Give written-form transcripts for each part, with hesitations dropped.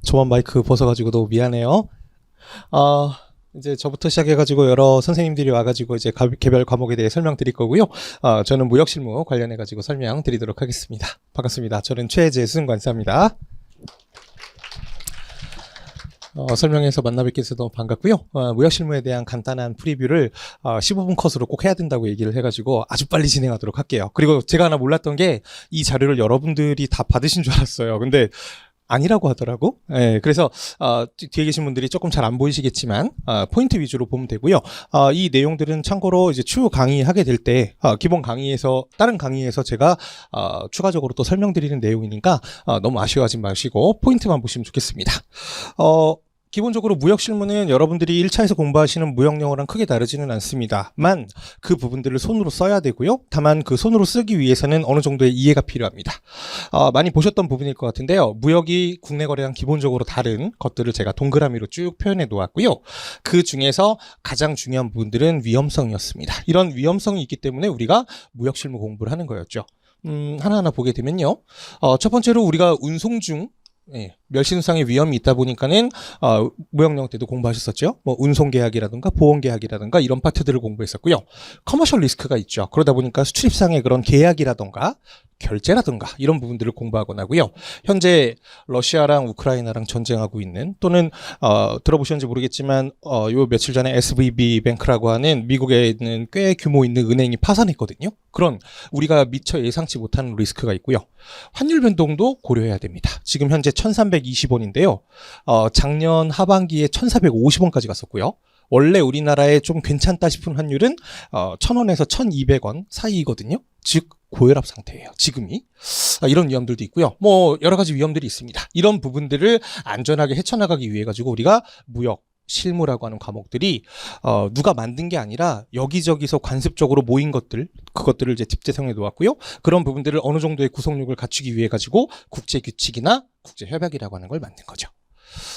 저만 마이크 벗어가지고 너무 미안해요. 이제 저부터 시작해가지고 여러 선생님들이 와가지고 이제 개별 과목에 대해 설명드릴 거고요. 저는 무역실무 관련해가지고 설명드리도록 하겠습니다. 반갑습니다. 저는 최재순 관사입니다. 설명해서 만나뵙게 돼서 너무 반갑고요. 무역실무에 대한 간단한 프리뷰를 15분 컷으로 꼭 해야 된다고 얘기를 해가지고 아주 빨리 진행하도록 할게요. 그리고 제가 하나 몰랐던 게 이 자료를 여러분들이 다 받으신 줄 알았어요. 근데 아니라고 하더라고. 예, 그래서 뒤에 계신 분들이 조금 잘 안 보이시겠지만 포인트 위주로 보면 되고요. 이 내용들은 참고로 이제 추후 강의하게 될 때 기본 강의에서 다른 강의에서 제가 추가적으로 또 설명드리는 내용이니까 너무 아쉬워하지 마시고 포인트만 보시면 좋겠습니다. 기본적으로 무역실무는 여러분들이 1차에서 공부하시는 무역영어랑 크게 다르지는 않습니다만 그 부분들을 손으로 써야 되고요. 다만 그 손으로 쓰기 위해서는 어느 정도의 이해가 필요합니다. 많이 보셨던 부분일 것 같은데요. 무역이 국내 거래랑 기본적으로 다른 것들을 제가 동그라미로 쭉 표현해 놓았고요. 그 중에서 가장 중요한 부분들은 위험성이었습니다. 이런 위험성이 있기 때문에 우리가 무역실무 공부를 하는 거였죠. 하나하나 보게 되면요. 첫 번째로 우리가 운송 중 멸신상의 위험이 있다 보니까는 무역영어 때도 공부하셨었죠. 뭐 운송계약이라든가 보험계약이라든가 이런 파트들을 공부했었고요. 커머셜 리스크가 있죠. 그러다 보니까 수출입상의 그런 계약이라든가 결제라든가 이런 부분들을 공부하곤 하고요. 현재 러시아랑 우크라이나랑 전쟁하고 있는 또는 들어보셨는지 모르겠지만 요 며칠 전에 SVB 뱅크라고 하는 미국에 있는 꽤 규모 있는 은행이 파산했거든요. 그런 우리가 미처 예상치 못하는 리스크가 있고요. 환율 변동도 고려해야 됩니다. 지금 현재 1320원인데요. 작년 하반기에 1450원까지 갔었고요. 원래 우리나라에 좀 괜찮다 싶은 환율은 1000원에서 1200원 사이거든요. 즉 고혈압 상태예요. 지금이. 이런 위험들도 있고요. 뭐 여러 가지 위험들이 있습니다. 이런 부분들을 안전하게 헤쳐나가기 위해 가지고 우리가 무역 실무라고 하는 과목들이 누가 만든 게 아니라 여기저기서 관습적으로 모인 것들, 그것들을 이제 집재성해 놓았고요. 그런 부분들을 어느 정도의 구성력을 갖추기 위해 가지고 국제 규칙이나 국제 협약이라고 하는 걸 만든 거죠.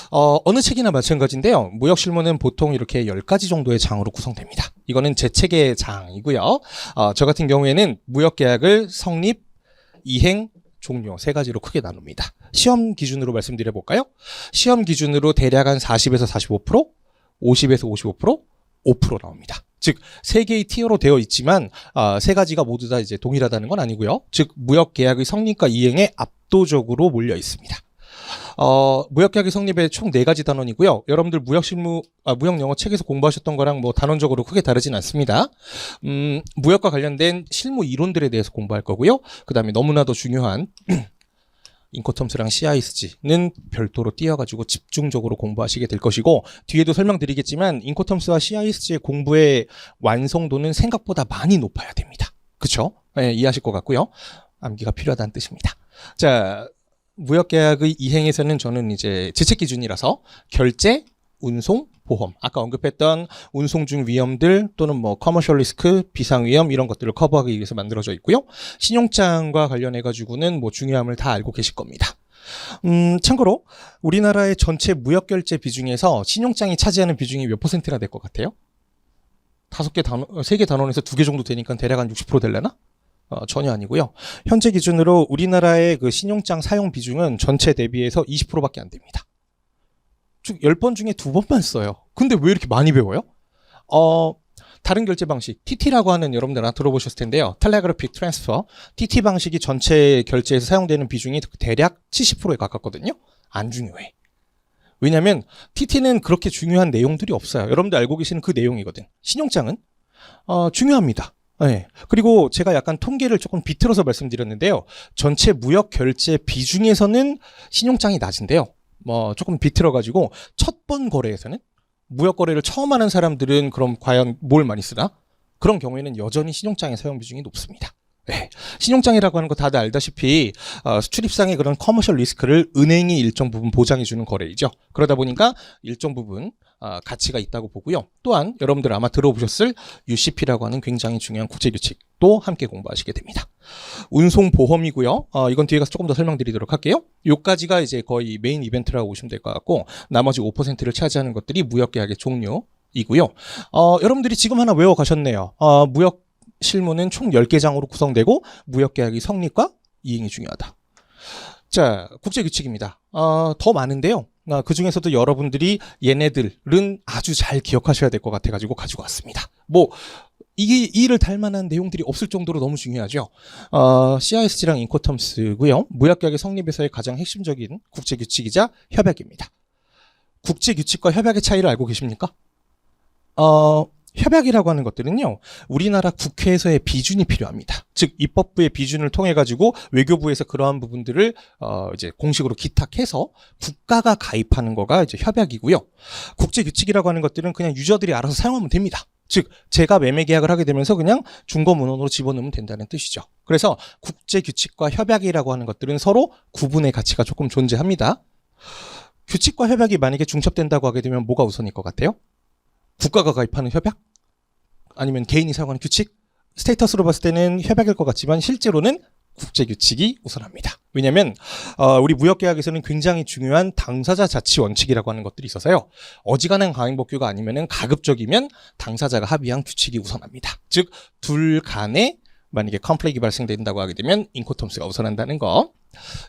어느 책이나 마찬가지인데요. 무역실무는 보통 이렇게 10가지 정도의 장으로 구성됩니다. 이거는 제 책의 장이고요. 저 같은 경우에는 무역계약을 성립, 이행, 종료 3가지로 크게 나눕니다. 시험 기준으로 말씀드려 볼까요? 시험 기준으로 대략 한 40에서 45%, 50에서 55%, 5% 나옵니다. 즉 3개의 티어로 되어 있지만 3가지가 모두 다 이제 동일하다는 건 아니고요. 즉 무역계약의 성립과 이행에 압도적으로 몰려 있습니다. 무역계약의 성립에 총 4가지 단원이고요. 여러분들 무역영어 책에서 공부하셨던 거랑 뭐 단원적으로 크게 다르진 않습니다. 무역과 관련된 실무 이론들에 대해서 공부할 거고요. 그 다음에 너무나도 중요한 인코텀스랑 CISG는 별도로 띄어가지고 집중적으로 공부하시게 될 것이고, 뒤에도 설명드리겠지만 인코텀스와 CISG의 공부의 완성도는 생각보다 많이 높아야 됩니다. 그쵸? 네, 이해하실 것 같고요. 암기가 필요하다는 뜻입니다. 자, 무역계약의 이행에서는 저는 이제 제 책 기준이라서 결제, 운송, 보험, 아까 언급했던 운송 중 위험들 또는 뭐 커머셜 리스크, 비상 위험 이런 것들을 커버하기 위해서 만들어져 있고요. 신용장과 관련해 가지고는 뭐 중요함을 다 알고 계실 겁니다. 참고로 우리나라의 전체 무역 결제 비중에서 신용장이 차지하는 비중이 몇 %나 될 것 같아요? 3개 단원에서 2개 정도 되니까 대략 한 60% 되려나? 전혀 아니고요. 현재 기준으로 우리나라의 그 신용장 사용 비중은 전체 대비해서 20%밖에 안 됩니다. 즉 10번 중에 2번만 써요. 근데 왜 이렇게 많이 배워요? 다른 결제 방식 TT라고 하는 여러분들 아마 들어보셨을 텐데요. 텔레그래픽 트랜스퍼 TT 방식이 전체 결제에서 사용되는 비중이 대략 70%에 가깝거든요. 안 중요해. 왜냐하면 TT는 그렇게 중요한 내용들이 없어요. 여러분들 알고 계시는 그 내용이거든. 신용장은 중요합니다. 네. 그리고 제가 약간 통계를 조금 비틀어서 말씀드렸는데요. 전체 무역 결제 비중에서는 신용장이 낮은데요. 뭐 조금 비틀어가지고 첫 번 거래에서는 무역 거래를 처음 하는 사람들은 그럼 과연 뭘 많이 쓰나? 그런 경우에는 여전히 신용장의 사용 비중이 높습니다. 네. 신용장이라고 하는 거 다들 알다시피 수출입상의 그런 커머셜 리스크를 은행이 일정 부분 보장해주는 거래이죠. 그러다 보니까 일정 부분 가치가 있다고 보고요. 또한 여러분들 아마 들어보셨을 UCP라고 하는 굉장히 중요한 국제규칙도 함께 공부하시게 됩니다. 운송보험이고요. 이건 뒤에 가서 조금 더 설명드리도록 할게요. 요까지가 이제 거의 메인 이벤트라고 보시면 될 것 같고, 나머지 5%를 차지하는 것들이 무역계약의 종류이고요. 여러분들이 지금 하나 외워가셨네요. 무역 실무는 총 10개 장으로 구성되고 무역계약의 성립과 이행이 중요하다. 자, 국제규칙입니다. 더 많은데요. 그 중에서도 여러분들이 얘네들은 아주 잘 기억하셔야 될 것 같아가지고 가지고 왔습니다. 이게 이를 달 만한 내용들이 없을 정도로 너무 중요하죠. CISG랑 인코텀스고요. 무역계약의 성립에서의 가장 핵심적인 국제규칙이자 협약입니다. 국제규칙과 협약의 차이를 알고 계십니까? 협약이라고 하는 것들은요, 우리나라 국회에서의 비준이 필요합니다. 즉, 입법부의 비준을 통해 가지고 외교부에서 그러한 부분들을 이제 공식으로 기탁해서 국가가 가입하는 거가 이제 협약이고요. 국제규칙이라고 하는 것들은 그냥 유저들이 알아서 사용하면 됩니다. 즉, 제가 매매 계약을 하게 되면서 그냥 중거 문헌으로 집어넣으면 된다는 뜻이죠. 그래서 국제규칙과 협약이라고 하는 것들은 서로 구분의 가치가 조금 존재합니다. 규칙과 협약이 만약에 중첩된다고 하게 되면 뭐가 우선일 것 같아요? 국가가 가입하는 협약? 아니면 개인이 사용하는 규칙? 스테이터스로 봤을 때는 협약일 것 같지만 실제로는 국제규칙이 우선합니다. 왜냐하면 우리 무역계약에서는 굉장히 중요한 당사자 자치 원칙이라고 하는 것들이 있어서요. 어지간한 강행법규가 아니면 가급적이면 당사자가 합의한 규칙이 우선합니다. 즉, 둘 간에 만약에 컴플레이가 발생된다고 하게 되면 인코텀스가 우선한다는 거.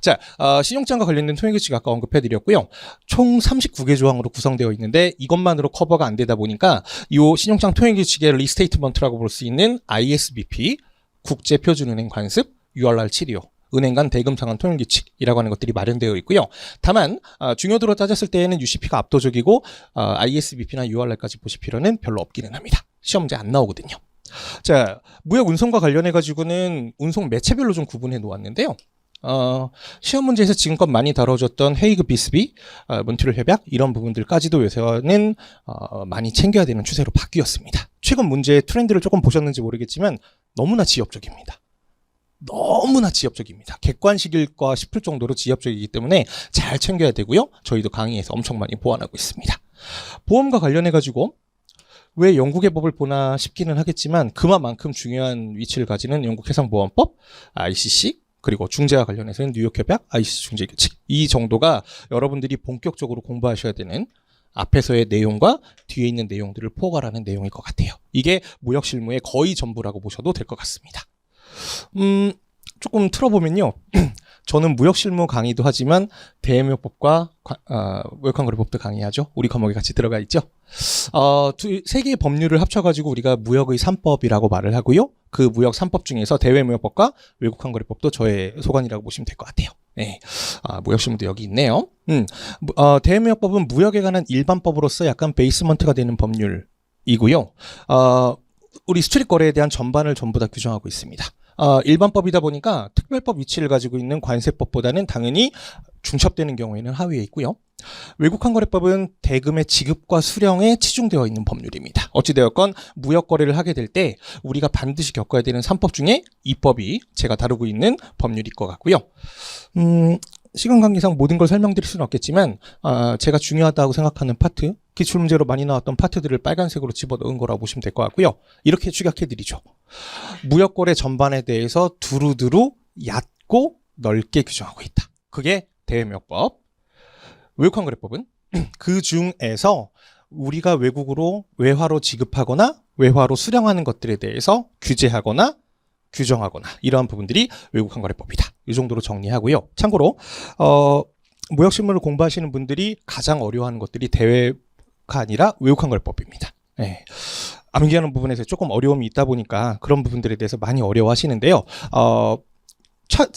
자, 신용장과 관련된 통행규칙 아까 언급해드렸고요. 총 39개 조항으로 구성되어 있는데 이것만으로 커버가 안 되다 보니까 이 신용장 통행규칙의 리스테이트먼트라고 볼 수 있는 ISBP, 국제표준은행 관습, URR725, 은행 간 대금 상환 통행규칙이라고 하는 것들이 마련되어 있고요. 다만 중요도로 따졌을 때에는 UCP가 압도적이고 ISBP나 URR까지 보실 필요는 별로 없기는 합니다. 시험 문제 안 나오거든요. 자, 무역 운송과 관련해가지고는 운송 매체별로 좀 구분해 놓았는데요. 시험 문제에서 지금껏 많이 다뤄졌던 헤이그 비스비, 몬트리올 협약 이런 부분들까지도 요새는 많이 챙겨야 되는 추세로 바뀌었습니다. 최근 문제의 트렌드를 조금 보셨는지 모르겠지만 너무나 지엽적입니다. 너무나 지엽적입니다. 객관식일까 싶을 정도로 지엽적이기 때문에 잘 챙겨야 되고요. 저희도 강의에서 엄청 많이 보완하고 있습니다. 보험과 관련해가지고 왜 영국의 법을 보나 싶기는 하겠지만 그만큼 중요한 위치를 가지는 영국 해상보험법, ICC, 그리고 중재와 관련해서는 뉴욕협약, ICC 중재규칙 이 정도가 여러분들이 본격적으로 공부하셔야 되는 앞에서의 내용과 뒤에 있는 내용들을 포괄하는 내용일 것 같아요. 이게 무역 실무의 거의 전부라고 보셔도 될 것 같습니다. 조금 틀어보면요. 저는 무역 실무 강의도 하지만 대무역법과 무역환거래법도 강의하죠. 우리 과목에 같이 들어가 있죠. 세 개의 법률을 합쳐가지고 우리가 무역의 3법이라고 말을 하고요. 그 무역 3법 중에서 대외무역법과 외국환거래법도 저의 소관이라고 보시면 될 것 같아요. 네. 무역 실무도 여기 있네요. 대외무역법은 무역에 관한 일반법으로서 약간 베이스먼트가 되는 법률이고요. 우리 수출입 거래에 대한 전반을 전부 다 규정하고 있습니다. 일반법이다 보니까 특별법 위치를 가지고 있는 관세법보다는 당연히 중첩되는 경우에는 하위에 있고요. 외국환거래법은 대금의 지급과 수령에 치중되어 있는 법률입니다. 어찌되었건 무역 거래를 하게 될 때 우리가 반드시 겪어야 되는 3법 중에 이 법이 제가 다루고 있는 법률일 것 같고요. 시간 관계상 모든 걸 설명드릴 수는 없겠지만 제가 중요하다고 생각하는 파트, 기출문제로 많이 나왔던 파트들을 빨간색으로 집어넣은 거라고 보시면 될 것 같고요. 이렇게 축약해드리죠. 무역거래 전반에 대해서 두루두루 얕고 넓게 규정하고 있다. 그게 대외무역법. 외국환거래법은 그 중에서 우리가 외국으로 외화로 지급하거나 외화로 수령하는 것들에 대해서 규제하거나 규정하거나 이러한 부분들이 외국환거래법이다. 이 정도로 정리하고요. 참고로 무역실무를 공부하시는 분들이 가장 어려워하는 것들이 대외가 아니라 외국환거래법입니다. 네. 암기하는 부분에서 조금 어려움이 있다 보니까 그런 부분들에 대해서 많이 어려워하시는데요.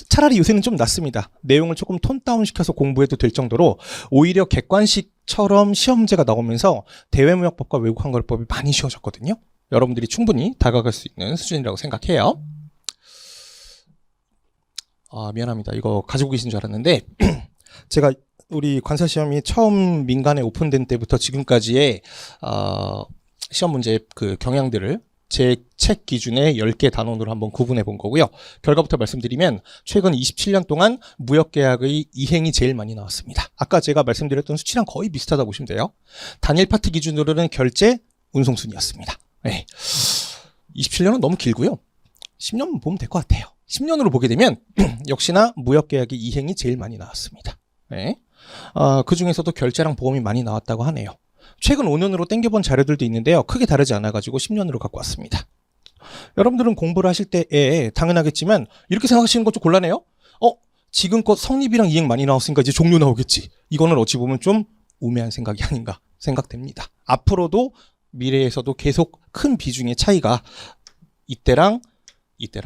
차라리 요새는 좀 낫습니다. 내용을 조금 톤 다운 시켜서 공부해도 될 정도로 오히려 객관식처럼 시험 문제가 나오면서 대외무역법과 외국환거래법이 많이 쉬워졌거든요. 여러분들이 충분히 다가갈 수 있는 수준이라고 생각해요. 미안합니다. 이거 가지고 계신 줄 알았는데 제가 우리 관사시험이 처음 민간에 오픈된 때부터 지금까지의 시험 문제 그 경향들을 제 책 기준에 10개 단원으로 한번 구분해 본 거고요. 결과부터 말씀드리면 최근 27년 동안 무역계약의 이행이 제일 많이 나왔습니다. 아까 제가 말씀드렸던 수치랑 거의 비슷하다고 보시면 돼요. 단일 파트 기준으로는 결제, 운송순이었습니다. 네. 27년은 너무 길고요. 10년 보면 될 것 같아요. 10년으로 보게 되면 역시나 무역계약의 이행이 제일 많이 나왔습니다. 네. 그 중에서도 결제랑 보험이 많이 나왔다고 하네요. 최근 5년으로 땡겨본 자료들도 있는데요. 크게 다르지 않아가지고 10년으로 갖고 왔습니다. 여러분들은 공부를 하실 때에 당연하겠지만 이렇게 생각하시는 것 좀 곤란해요? 지금껏 성립이랑 이행 많이 나왔으니까 이제 종료 나오겠지. 이거는 어찌 보면 좀 우매한 생각이 아닌가 생각됩니다. 앞으로도 미래에서도 계속 큰 비중의 차이가 이때랑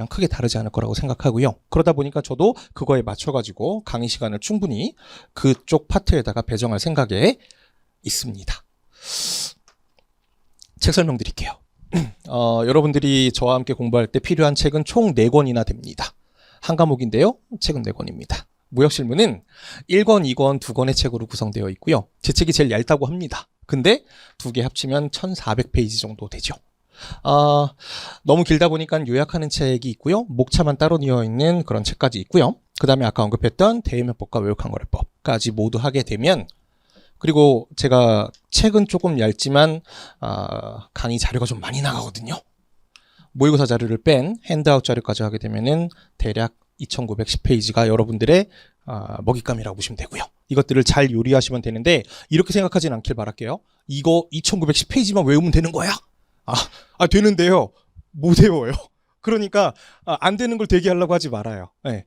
크게 다르지 않을 거라고 생각하고요. 그러다 보니까 저도 그거에 맞춰가지고 강의 시간을 충분히 그쪽 파트에다가 배정할 생각에 있습니다. 책 설명드릴게요. 여러분들이 저와 함께 공부할 때 필요한 책은 총 4권이나 됩니다. 한 과목인데요. 책은 4권입니다. 무역실무는 1권, 2권, 2권의 책으로 구성되어 있고요. 제 책이 제일 얇다고 합니다. 근데 2개 합치면 1400페이지 정도 되죠. 너무 길다 보니까 요약하는 책이 있고요. 목차만 따로 되어 있는 그런 책까지 있고요. 그 다음에 아까 언급했던 대외면법과 외국항거래법까지 모두 하게 되면, 그리고 제가 책은 조금 얇지만 강의 자료가 좀 많이 나가거든요. 모의고사 자료를 뺀 핸드아웃 자료까지 하게 되면은 대략 2910페이지가 여러분들의 먹잇감이라고 보시면 되고요. 이것들을 잘 요리하시면 되는데, 이렇게 생각하진 않길 바랄게요. 이거 2910페이지만 외우면 되는 거야? 되는데요. 못 외워요. 그러니까 안 되는 걸 되게 하려고 하지 말아요. 네.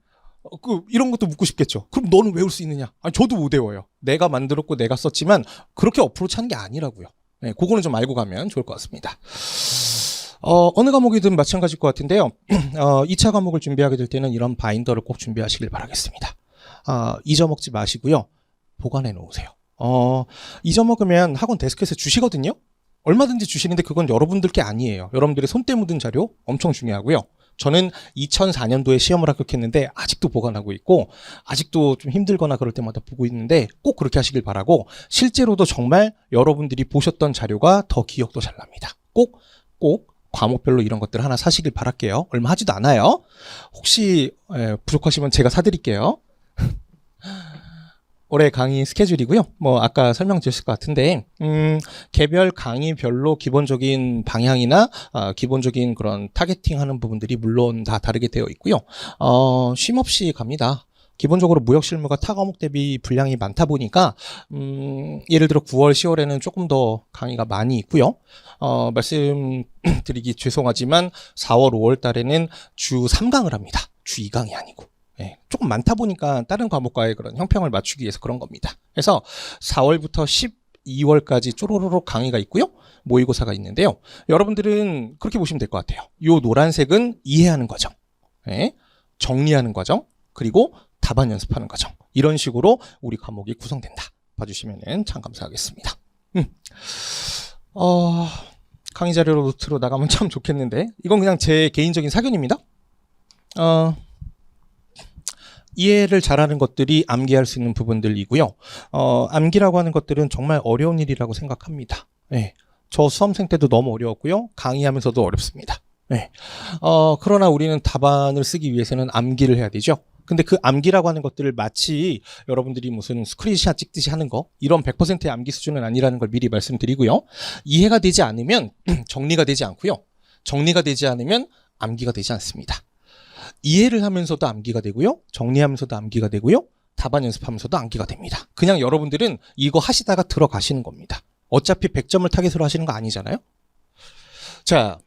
이런 것도 묻고 싶겠죠. 그럼 너는 외울 수 있느냐? 저도 못 외워요. 내가 만들었고 내가 썼지만 그렇게 어프로치 하는 게 아니라고요. 네, 그거는 좀 알고 가면 좋을 것 같습니다. 어느 과목이든 마찬가지일 것 같은데요. 2차 과목을 준비하게 될 때는 이런 바인더를 꼭 준비하시길 바라겠습니다. 잊어먹지 마시고요. 보관해 놓으세요. 잊어먹으면 학원 데스크에서 주시거든요. 얼마든지 주시는데 그건 여러분들 게 아니에요. 여러분들의 손때 묻은 자료 엄청 중요하고요. 저는 2004년도에 시험을 합격했는데 아직도 보관하고 있고, 아직도 좀 힘들거나 그럴 때마다 보고 있는데 꼭 그렇게 하시길 바라고, 실제로도 정말 여러분들이 보셨던 자료가 더 기억도 잘 납니다. 꼭 과목별로 이런 것들 하나 사시길 바랄게요. 얼마 하지도 않아요. 혹시 부족하시면 제가 사드릴게요. 올해 강의 스케줄이고요. 아까 설명드렸을 것 같은데, 개별 강의별로 기본적인 방향이나 기본적인 그런 타겟팅 하는 부분들이 물론 다 다르게 되어 있고요. 쉼없이 갑니다. 기본적으로 무역실무가 타 과목 대비 분량이 많다 보니까 예를 들어 9월, 10월에는 조금 더 강의가 많이 있고요. 말씀드리기 죄송하지만 4월, 5월 달에는 주 3강을 합니다. 주 2강이 아니고. 네, 조금 많다 보니까 다른 과목과의 그런 형평을 맞추기 위해서 그런 겁니다. 그래서 4월부터 12월까지 쪼로로록 강의가 있고요. 모의고사가 있는데요. 여러분들은 그렇게 보시면 될 것 같아요. 요 노란색은 이해하는 과정, 네, 정리하는 과정, 그리고 답안 연습하는 과정. 이런 식으로 우리 과목이 구성된다. 봐주시면 참 감사하겠습니다. 강의 자료로 노트로 나가면 참 좋겠는데, 이건 그냥 제 개인적인 사견입니다. 이해를 잘하는 것들이 암기할 수 있는 부분들이고요. 암기라고 하는 것들은 정말 어려운 일이라고 생각합니다. 네. 저 수험생 때도 너무 어려웠고요. 강의하면서도 어렵습니다. 네. 그러나 우리는 답안을 쓰기 위해서는 암기를 해야 되죠. 근데 그 암기라고 하는 것들을 마치 여러분들이 무슨 스크린샷 찍듯이 하는 거, 이런 100%의 암기 수준은 아니라는 걸 미리 말씀드리고요. 이해가 되지 않으면 정리가 되지 않고요. 정리가 되지 않으면 암기가 되지 않습니다. 이해를 하면서도 암기가 되고요. 정리하면서도 암기가 되고요. 답안 연습하면서도 암기가 됩니다. 그냥 여러분들은 이거 하시다가 들어가시는 겁니다. 어차피 100점을 타겟으로 하시는 거 아니잖아요. 자,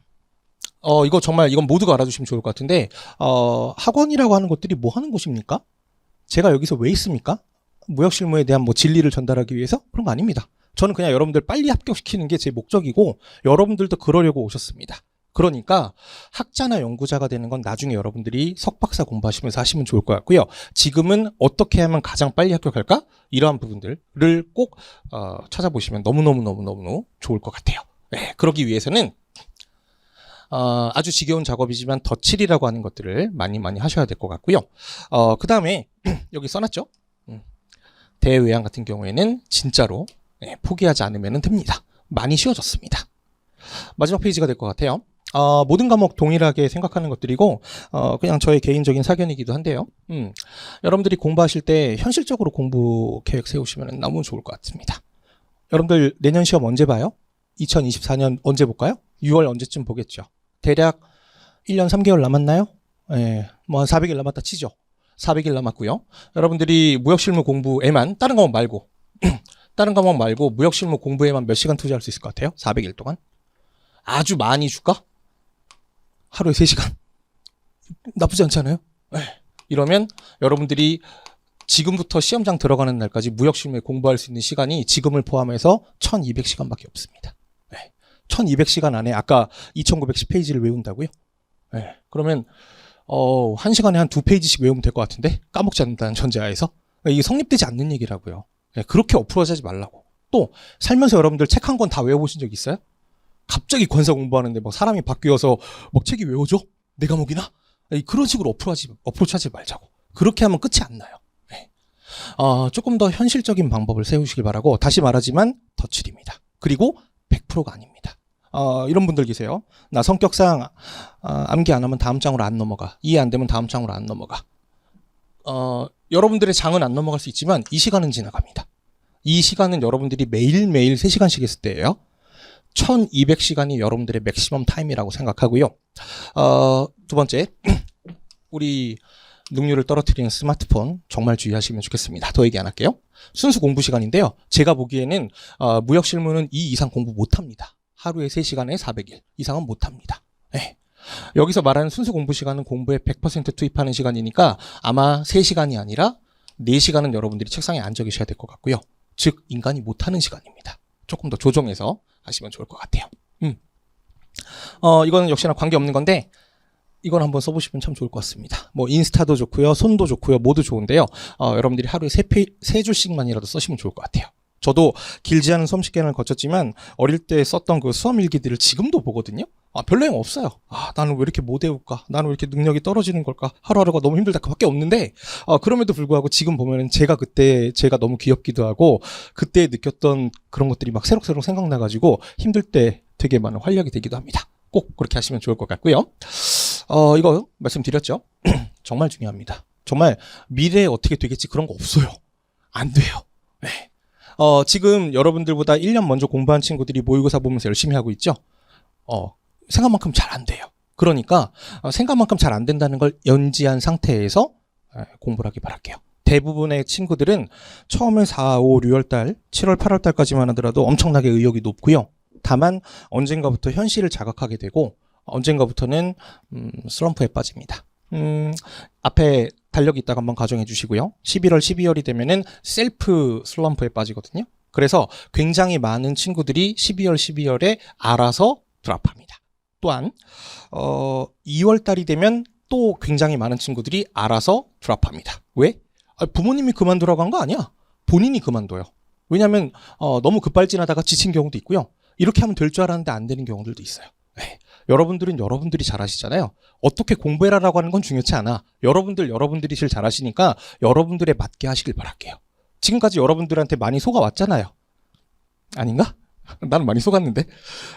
이건 모두가 알아두시면 좋을 것 같은데, 학원이라고 하는 것들이 뭐 하는 곳입니까? 제가 여기서 왜 있습니까? 무역실무에 대한 진리를 전달하기 위해서? 그런 거 아닙니다. 저는 그냥 여러분들 빨리 합격시키는 게 제 목적이고, 여러분들도 그러려고 오셨습니다. 그러니까 학자나 연구자가 되는 건 나중에 여러분들이 석박사 공부하시면서 하시면 좋을 것 같고요. 지금은 어떻게 하면 가장 빨리 합격할까? 이러한 부분들을 꼭 찾아보시면 너무너무 좋을 것 같아요. 네, 그러기 위해서는 아주 지겨운 작업이지만 덧칠이라고 하는 것들을 많이 하셔야 될 것 같고요. 그 다음에 여기 써놨죠? 대외양 같은 경우에는 진짜로 포기하지 않으면 됩니다. 많이 쉬워졌습니다. 마지막 페이지가 될 것 같아요. 모든 과목 동일하게 생각하는 것들이고, 그냥 저의 개인적인 사견이기도 한데요. 여러분들이 공부하실 때 현실적으로 공부 계획 세우시면 너무 좋을 것 같습니다. 여러분들 내년 시험 언제 봐요? 2024년 언제 볼까요? 6월 언제쯤 보겠죠. 대략 1년 3개월 남았나요? 한 400일 남았다 치죠. 400일 남았고요. 여러분들이 무역실무 공부에만, 다른 과목 말고 무역실무 공부에만 몇 시간 투자할 수 있을 것 같아요? 400일 동안? 아주 많이 줄까? 하루에 3시간. 나쁘지 않잖아요? 이러면 여러분들이 지금부터 시험장 들어가는 날까지 무역실무에 공부할 수 있는 시간이 지금을 포함해서 1200시간밖에 없습니다. 네. 1200시간 안에 아까 2910페이지를 외운다고요? 네. 그러면 1시간에 한 2페이지씩 외우면 될 것 같은데 까먹지 않는다는 전제하에서 이게 성립되지 않는 얘기라고요. 네. 그렇게 엎어지지 말라고. 또 살면서 여러분들 책 한 권 다 외워보신 적 있어요? 갑자기 권사 공부하는데 막 사람이 바뀌어서 막 책이 외워져? 내 과목이나? 그런 식으로 어프로치하지 말자고. 그렇게 하면 끝이 안 나요. 네. 조금 더 현실적인 방법을 세우시길 바라고 다시 말하지만 덧칠입니다. 그리고 100%가 아닙니다. 이런 분들 계세요. 나 성격상 암기 안 하면 다음 장으로 안 넘어가. 이해 안 되면 다음 장으로 안 넘어가. 여러분들의 장은 안 넘어갈 수 있지만 이 시간은 지나갑니다. 이 시간은 여러분들이 매일매일 3시간씩 했을 때예요. 1200시간이 여러분들의 맥시멈 타임이라고 생각하고요. 두 번째, 우리 능률을 떨어뜨리는 스마트폰 정말 주의하시면 좋겠습니다. 더 얘기 안 할게요. 순수 공부 시간인데요. 제가 보기에는 무역실무는 이 이상 공부 못합니다. 하루에 3시간에 400일 이상은 못합니다. 네. 여기서 말하는 순수 공부 시간은 공부에 100% 투입하는 시간이니까 아마 3시간이 아니라 4시간은 여러분들이 책상에 앉아 계셔야 될 것 같고요. 즉 인간이 못하는 시간입니다. 조금 더 조정해서 하시면 좋을 것 같아요. 이거는 역시나 관계없는 건데 이건 한번 써보시면 참 좋을 것 같습니다. 뭐 인스타도 좋고요, 손도 좋고요, 모두 좋은데요. 여러분들이 하루에 3줄씩만이라도 쓰시면 좋을 것 같아요. 저도 길지 않은 수험 시간을 거쳤지만 어릴 때 썼던 그 수험 일기들을 지금도 보거든요. 별 내용 없어요. 나는 왜 이렇게 못 외울까? 나는 왜 이렇게 능력이 떨어지는 걸까? 하루하루가 너무 힘들다. 그밖에 없는데 그럼에도 불구하고 지금 보면은 제가 그때 제가 너무 귀엽기도 하고 그때 느꼈던 그런 것들이 막 새록새록 생각나가지고 힘들 때 되게 많은 활력이 되기도 합니다. 꼭 그렇게 하시면 좋을 것 같고요. 이거 말씀드렸죠? 정말 중요합니다. 정말 미래에 어떻게 되겠지 그런 거 없어요. 안 돼요. 네. 지금 여러분들보다 1년 먼저 공부한 친구들이 모의고사 보면서 열심히 하고 있죠? 생각만큼 잘 안 돼요. 그러니까 생각만큼 잘 안 된다는 걸 연지한 상태에서 공부를 하기 바랄게요. 대부분의 친구들은 처음에 4, 5, 6월달, 7월, 8월달까지만 하더라도 엄청나게 의욕이 높고요. 다만 언젠가부터 현실을 자각하게 되고 언젠가부터는 슬럼프에 빠집니다. 앞에 달력이 있다가 한번 가정해 주시고요. 11월, 12월이 되면은 셀프 슬럼프에 빠지거든요. 그래서 굉장히 많은 친구들이 12월, 12월에 알아서 드랍합니다. 또한 2월 달이 되면 또 굉장히 많은 친구들이 알아서 드랍합니다. 왜? 부모님이 그만두라고 한 거 아니야. 본인이 그만둬요. 왜냐하면 너무 급발진하다가 지친 경우도 있고요. 이렇게 하면 될 줄 알았는데 안 되는 경우들도 있어요. 네. 여러분들은 여러분들이 잘하시잖아요. 어떻게 공부해라라고 하는 건 중요치 않아. 여러분들이 제일 잘하시니까 여러분들에 맞게 하시길 바랄게요. 지금까지 여러분들한테 많이 속아왔잖아요. 아닌가? 나는 많이 속았는데.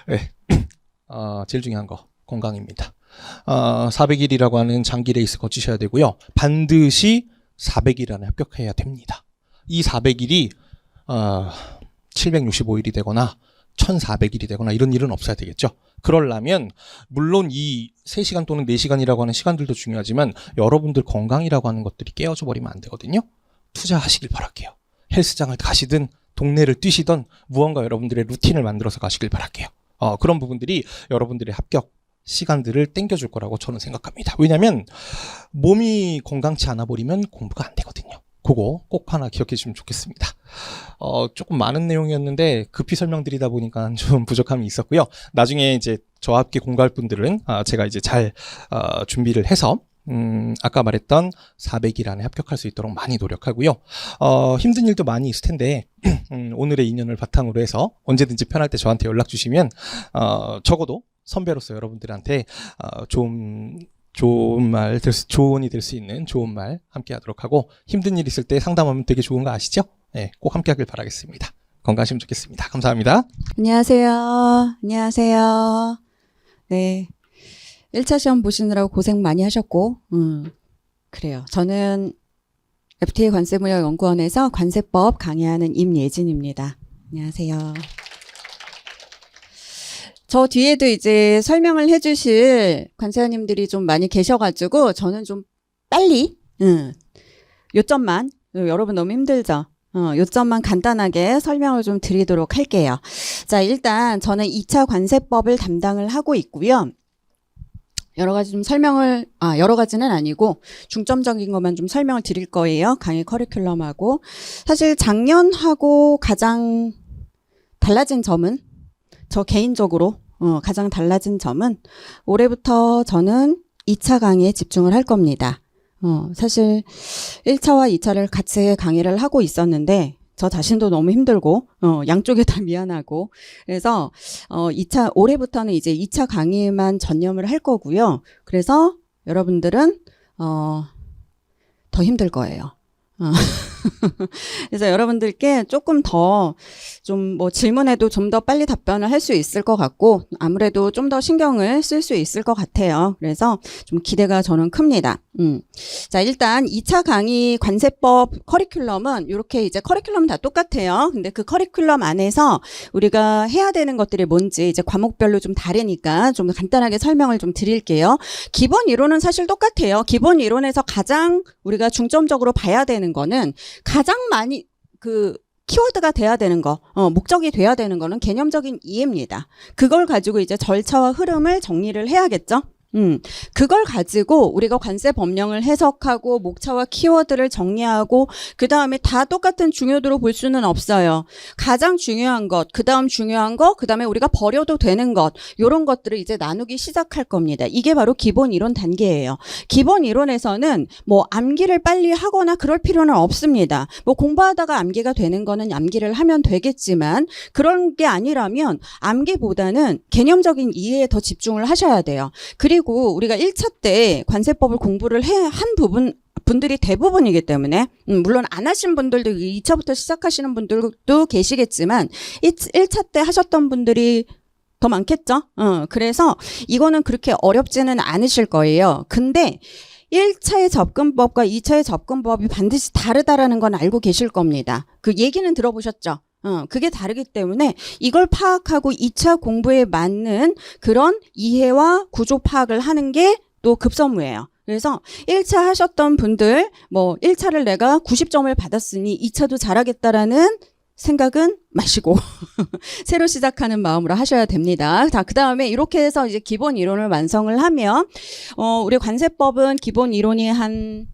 네. 제일 중요한 거 건강입니다. 400일이라고 하는 장기 레이스 거치셔야 되고요. 반드시 400일 안에 합격해야 됩니다. 이 400일이 765일이 되거나 1400일이 되거나 이런 일은 없어야 되겠죠. 그러려면 물론 이 3시간 또는 4시간이라고 하는 시간들도 중요하지만 여러분들 건강이라고 하는 것들이 깨어져 버리면 안 되거든요. 투자하시길 바랄게요. 헬스장을 가시든 동네를 뛰시든 무언가 여러분들의 루틴을 만들어서 가시길 바랄게요. 그런 부분들이 여러분들의 합격 시간들을 땡겨줄 거라고 저는 생각합니다. 왜냐하면 몸이 건강치 않아 버리면 공부가 안 되거든요. 그거 꼭 하나 기억해 주시면 좋겠습니다. 조금 많은 내용이었는데 급히 설명드리다 보니까 좀 부족함이 있었고요. 나중에 이제 저와 함께 공부할 분들은 제가 이제 잘 준비를 해서 아까 말했던 400일 안에 합격할 수 있도록 많이 노력하고요. 힘든 일도 많이 있을 텐데 오늘의 인연을 바탕으로 해서 언제든지 편할 때 저한테 연락 주시면 적어도 선배로서 여러분들한테 조언이 될 수 있는 좋은 말 함께 하도록 하고 힘든 일 있을 때 상담하면 되게 좋은 거 아시죠? 네, 꼭 함께 하길 바라겠습니다. 건강하시면 좋겠습니다. 감사합니다. 안녕하세요. 안녕하세요. 네. 1차 시험 보시느라고 고생 많이 하셨고, 그래요. 저는 FTA 관세무역연구원에서 관세법 강의하는 임예진입니다. 안녕하세요. 저 뒤에도 이제 설명을 해주실 관세사님들이 좀 많이 계셔가지고 저는 좀 빨리 요점만 여러분 너무 힘들죠? 요점만 간단하게 설명을 좀 드리도록 할게요. 자, 일단 저는 2차 관세법을 담당을 하고 있고요. 여러 가지 좀 여러 가지는 아니고 중점적인 것만 좀 설명을 드릴 거예요. 강의 커리큘럼하고. 사실 작년하고 가장 달라진 점은, 저 개인적으로 가장 달라진 점은 올해부터 저는 2차 강의에 집중을 할 겁니다. 사실 1차와 2차를 같이 강의를 하고 있었는데 저 자신도 너무 힘들고 양쪽에 다 미안하고, 그래서 올해부터는 이제 2차 강의만 전념을 할 거고요. 그래서 여러분들은 더 힘들 거예요. 그래서 여러분들께 조금 더 좀 뭐 질문에도 좀 더 빨리 답변을 할 수 있을 것 같고, 아무래도 좀 더 신경을 쓸 수 있을 것 같아요. 그래서 좀 기대가 저는 큽니다. 자, 일단 2차 강의 관세법 커리큘럼은 이렇게 이제 커리큘럼은 다 똑같아요. 근데 그 커리큘럼 안에서 우리가 해야 되는 것들이 뭔지 이제 과목별로 좀 다르니까 좀 간단하게 설명을 좀 드릴게요. 기본 이론은 사실 똑같아요. 기본 이론에서 가장 우리가 중점적으로 봐야 되는 거는, 가장 많이 키워드가 돼야 되는 거, 목적이 돼야 되는 거는 개념적인 이해입니다. 그걸 가지고 이제 절차와 흐름을 정리를 해야겠죠? 그걸 가지고 우리가 관세 법령을 해석하고 목차와 키워드를 정리하고 그 다음에 다 똑같은 중요도로 볼 수는 없어요. 가장 중요한 것, 그 다음 중요한 것, 그 다음에 우리가 버려도 되는 것, 이런 것들을 이제 나누기 시작할 겁니다. 이게 바로 기본 이론 단계예요. 기본 이론에서는 뭐 암기를 빨리 하거나 그럴 필요는 없습니다. 뭐 공부하다가 암기가 되는 거는 암기를 하면 되겠지만, 그런 게 아니라면 암기보다는 개념적인 이해에 더 집중을 하셔야 돼요. 그리고 우리가 1차 때 관세법을 공부를 한 분들이 대부분이기 때문에, 물론 안 하신 분들도 2차부터 시작하시는 분들도 계시겠지만 1차 때 하셨던 분들이 더 많겠죠. 그래서 이거는 그렇게 어렵지는 않으실 거예요. 근데 1차의 접근법과 2차의 접근법이 반드시 다르다라는 건 알고 계실 겁니다. 그 얘기는 들어보셨죠? 그게 다르기 때문에 이걸 파악하고 2차 공부에 맞는 그런 이해와 구조 파악을 하는 게 또 급선무예요. 그래서 1차 하셨던 분들, 뭐 1차를 내가 90점을 받았으니 2차도 잘하겠다라는 생각은 마시고 새로 시작하는 마음으로 하셔야 됩니다. 자, 그 다음에 이렇게 해서 이제 기본 이론을 완성을 하면 우리 관세법은 기본 이론이 한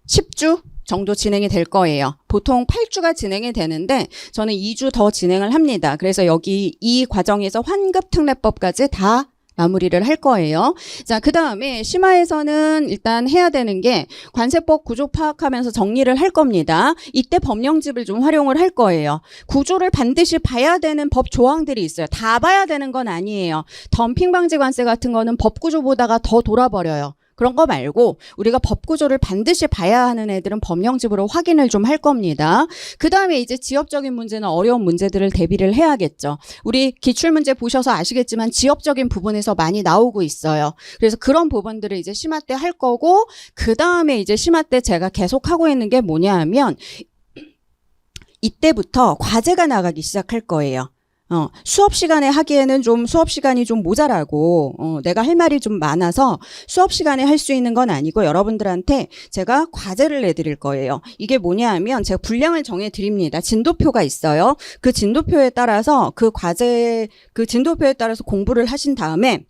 10주 정도 진행이 될 거예요. 보통 8주가 진행이 되는데 저는 2주 더 진행을 합니다. 그래서 여기 이 과정에서 환급특례법까지 다 마무리를 할 거예요. 자, 그 다음에 심화에서는 일단 해야 되는 게 관세법 구조 파악하면서 정리를 할 겁니다. 이때 법령집을 좀 활용을 할 거예요. 구조를 반드시 봐야 되는 법 조항들이 있어요. 다 봐야 되는 건 아니에요. 덤핑 방지 관세 같은 거는 법 구조 보다가 더 돌아버려요. 그런 거 말고 우리가 법 구조를 반드시 봐야 하는 애들은 법령집으로 확인을 좀 할 겁니다. 그 다음에 이제 지역적인 문제는 어려운 문제들을 대비를 해야겠죠. 우리 기출문제 보셔서 아시겠지만 지역적인 부분에서 많이 나오고 있어요. 그래서 그런 부분들을 이제 심화 때 할 거고, 그 다음에 이제 심화 때 제가 계속 하고 있는 게 뭐냐 하면 이때부터 과제가 나가기 시작할 거예요. 수업 시간에 하기에는 좀 수업 시간이 좀 모자라고, 내가 할 말이 좀 많아서 수업 시간에 할 수 있는 건 아니고 여러분들한테 제가 과제를 내드릴 거예요. 이게 뭐냐 하면 제가 분량을 정해 드립니다. 진도표가 있어요. 그 진도표에 따라서 그 진도표에 따라서 공부를 하신 다음에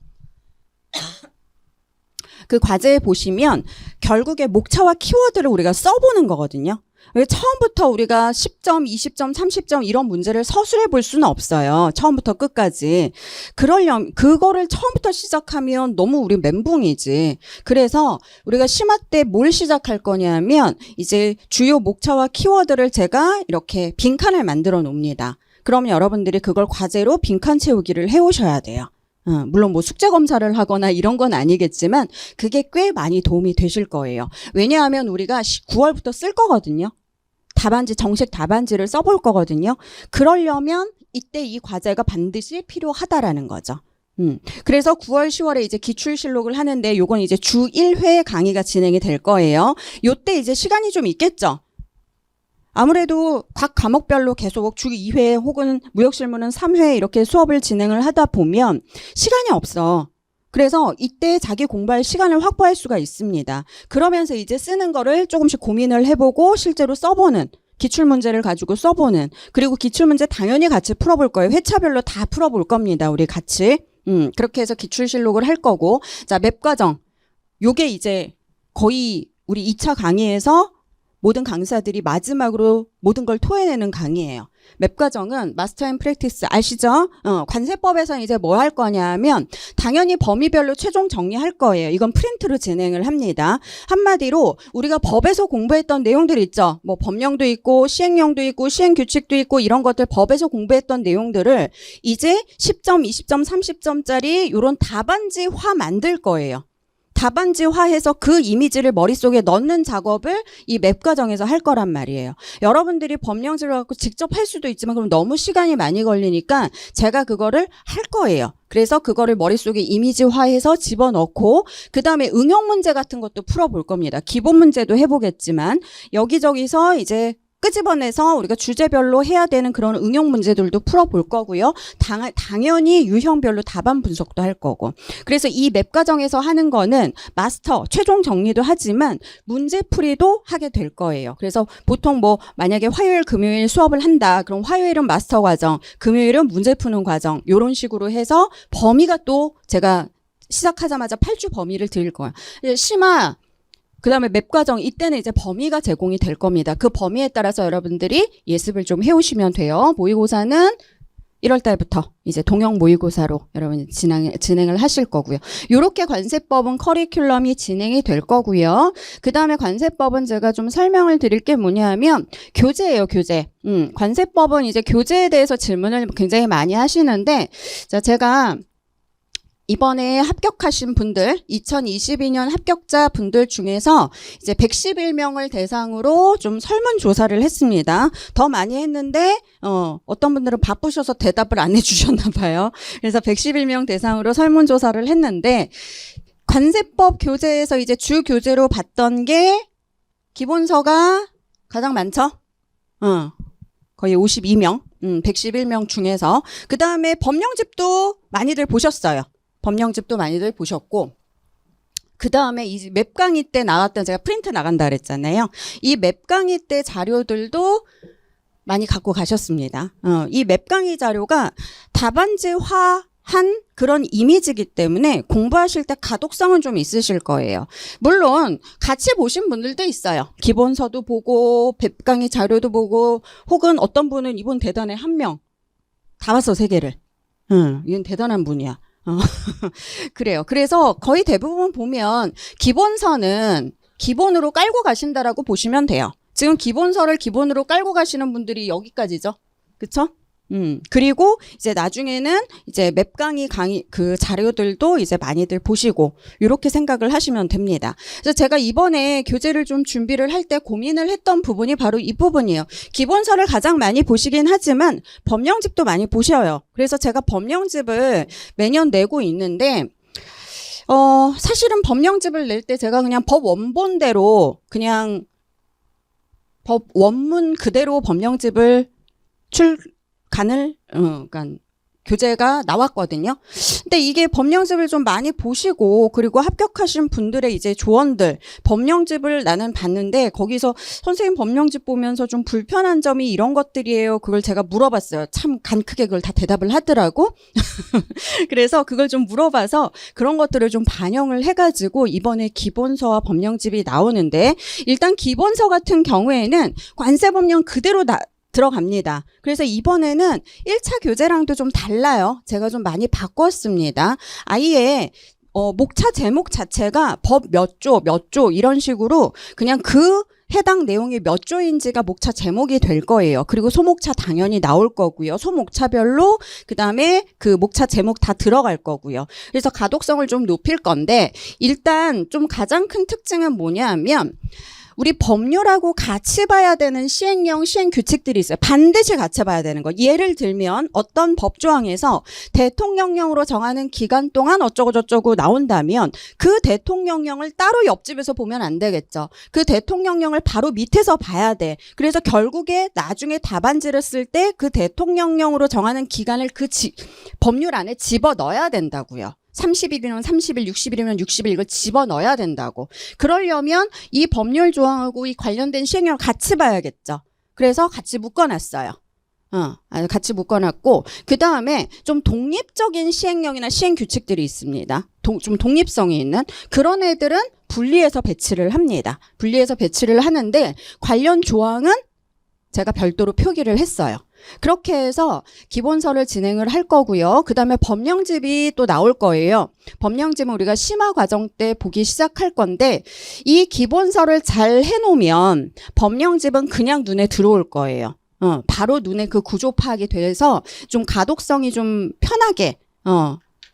그 과제에 보시면 결국에 목차와 키워드를 우리가 써보는 거거든요. 처음부터 우리가 10점, 20점, 30점 이런 문제를 서술해 볼 수는 없어요. 처음부터 끝까지. 그거를 처음부터 시작하면 너무 우리 멘붕이지. 그래서 우리가 심화 때 뭘 시작할 거냐면 이제 주요 목차와 키워드를 제가 이렇게 빈칸을 만들어 놓습니다. 그러면 여러분들이 그걸 과제로 빈칸 채우기를 해오셔야 돼요. 물론 뭐 숙제 검사를 하거나 이런 건 아니겠지만 그게 꽤 많이 도움이 되실 거예요. 왜냐하면 우리가 9월부터 쓸 거거든요. 정식 답안지를 써볼 거거든요. 그러려면 이때 이 과제가 반드시 필요하다라는 거죠. 그래서 9월, 10월에 이제 기출실록을 하는데 요건 이제 주 1회 강의가 진행이 될 거예요. 요때 이제 시간이 좀 있겠죠. 아무래도 각 과목별로 계속 주 2회 혹은 무역실무는 3회 이렇게 수업을 진행을 하다 보면 시간이 없어. 그래서 이때 자기 공부할 시간을 확보할 수가 있습니다. 그러면서 이제 쓰는 거를 조금씩 고민을 해보고 실제로 써보는, 기출문제를 가지고 써보는, 그리고 기출문제 당연히 같이 풀어볼 거예요. 회차별로 다 풀어볼 겁니다. 우리 같이. 그렇게 해서 기출실록을 할 거고, 자, 맵 과정. 요게 이제 거의 우리 2차 강의에서 모든 강사들이 마지막으로 모든 걸 토해내는 강의예요. 맵 과정은 마스터 앤 프랙티스 아시죠? 관세법에서 이제 뭐 할 거냐면 당연히 범위별로 최종 정리할 거예요. 이건 프린트로 진행을 합니다. 한마디로 우리가 법에서 공부했던 내용들 있죠. 뭐 법령도 있고 시행령도 있고 시행규칙도 있고 이런 것들 법에서 공부했던 내용들을 이제 10점, 20점, 30점짜리 이런 답안지화 만들 거예요. 답안지화해서 그 이미지를 머릿속에 넣는 작업을 이 맵 과정에서 할 거란 말이에요. 여러분들이 법령지를 갖고 직접 할 수도 있지만 그럼 너무 시간이 많이 걸리니까 제가 그거를 할 거예요. 그래서 그거를 머릿속에 이미지화해서 집어넣고 그 다음에 응용 문제 같은 것도 풀어볼 겁니다. 기본 문제도 해보겠지만 여기저기서 이제 끄집어내서 우리가 주제별로 해야 되는 그런 응용 문제들도 풀어볼 거고요. 당연히 유형별로 답안 분석도 할 거고. 그래서 이 맵 과정에서 하는 거는 마스터, 최종 정리도 하지만 문제풀이도 하게 될 거예요. 그래서 보통 뭐 만약에 화요일, 금요일 수업을 한다. 그럼 화요일은 마스터 과정, 금요일은 문제 푸는 과정 이런 식으로 해서 범위가 또 제가 시작하자마자 8주 범위를 드릴 거예요. 심화 그 다음에 맵 과정 이때는 이제 범위가 제공이 될 겁니다. 그 범위에 따라서 여러분들이 예습을 좀 해오시면 돼요. 모의고사는 1월 달부터 이제 동형 모의고사로 여러분 진행을 하실 거고요. 요렇게 관세법은 커리큘럼이 진행이 될 거고요. 그 다음에 관세법은 제가 좀 설명을 드릴 게 뭐냐면 교재예요, 교재. 관세법은 이제 교재에 대해서 질문을 굉장히 많이 하시는데 자, 제가 이번에 합격하신 분들, 2022년 합격자 분들 중에서 이제 111명을 대상으로 좀 설문조사를 했습니다. 더 많이 했는데, 어떤 분들은 바쁘셔서 대답을 안 해주셨나 봐요. 그래서 111명 대상으로 설문조사를 했는데, 관세법 교재에서 이제 주 교재로 봤던 게, 기본서가 가장 많죠? 거의 52명, 111명 중에서. 그 다음에 법령집도 많이들 보셨어요. 법령집도 많이들 보셨고 그 다음에 이 맵 강의 때 나왔던 제가 프린트 나간다 그랬잖아요. 이 맵 강의 때 자료들도 많이 갖고 가셨습니다. 이 맵 강의 자료가 답안지화한 그런 이미지이기 때문에 공부하실 때 가독성은 좀 있으실 거예요. 물론 같이 보신 분들도 있어요. 기본서도 보고 맵 강의 자료도 보고 혹은 어떤 분은 이분 대단해 한 명 다 봤어 3개를. 이건 대단한 분이야. 그래요. 그래서 거의 대부분 보면 기본서는 기본으로 깔고 가신다라고 보시면 돼요. 지금 기본서를 기본으로 깔고 가시는 분들이 여기까지죠. 그쵸? 그리고 이제 나중에는 이제 맵 강의 그 자료들도 이제 많이들 보시고 이렇게 생각을 하시면 됩니다. 그래서 제가 이번에 교재를 좀 준비를 할 때 고민을 했던 부분이 바로 이 부분이에요. 기본서를 가장 많이 보시긴 하지만 법령집도 많이 보셔요. 그래서 제가 법령집을 매년 내고 있는데 사실은 법령집을 낼 때 제가 그냥 법 원본대로 그냥 법 원문 그대로 법령집을 그러니까 교재가 나왔거든요. 근데 이게 법령집을 좀 많이 보시고 그리고 합격하신 분들의 이제 조언들 법령집을 나는 봤는데 거기서 선생님 법령집 보면서 좀 불편한 점이 이런 것들이에요. 그걸 제가 물어봤어요. 참 간 크게 그걸 다 대답을 하더라고. 그래서 그걸 좀 물어봐서 그런 것들을 좀 반영을 해가지고 이번에 기본서와 법령집이 나오는데 일단 기본서 같은 경우에는 관세법령 그대로 들어갑니다. 그래서 이번에는 1차 교재랑도 좀 달라요. 제가 좀 많이 바꿨습니다. 아예 목차 제목 자체가 법 몇 조 이런 식으로 그냥 그 해당 내용이 몇 조인지가 목차 제목이 될 거예요. 그리고 소목차 당연히 나올 거고요. 소목차별로 그다음에 그 목차 제목 다 들어갈 거고요. 그래서 가독성을 좀 높일 건데 일단 좀 가장 큰 특징은 뭐냐면 우리 법률하고 같이 봐야 되는 시행령, 시행규칙들이 있어요. 반드시 같이 봐야 되는 거. 예를 들면 어떤 법조항에서 대통령령으로 정하는 기간 동안 어쩌고저쩌고 나온다면 그 대통령령을 따로 옆집에서 보면 안 되겠죠. 그 대통령령을 바로 밑에서 봐야 돼. 그래서 결국에 나중에 답안지를 쓸 때 그 대통령령으로 정하는 기간을 그 법률 안에 집어넣어야 된다고요. 30일이면 30일, 60일이면 60일 이걸 집어넣어야 된다고. 그러려면 이 법률 조항하고 이 관련된 시행령을 같이 봐야겠죠. 그래서 같이 묶어놨어요. 같이 묶어놨고, 그 다음에 좀 독립적인 시행령이나 시행 규칙들이 있습니다. 좀 독립성이 있는 그런 애들은 분리해서 배치를 합니다. 분리해서 배치를 하는데 관련 조항은 제가 별도로 표기를 했어요. 그렇게 해서 기본서를 진행을 할 거고요. 그 다음에 법령집이 또 나올 거예요. 법령집은 우리가 심화 과정 때 보기 시작할 건데, 이 기본서를 잘 해놓으면 법령집은 그냥 눈에 들어올 거예요. 바로 눈에 그 구조 파악이 돼서 좀 가독성이 좀 편하게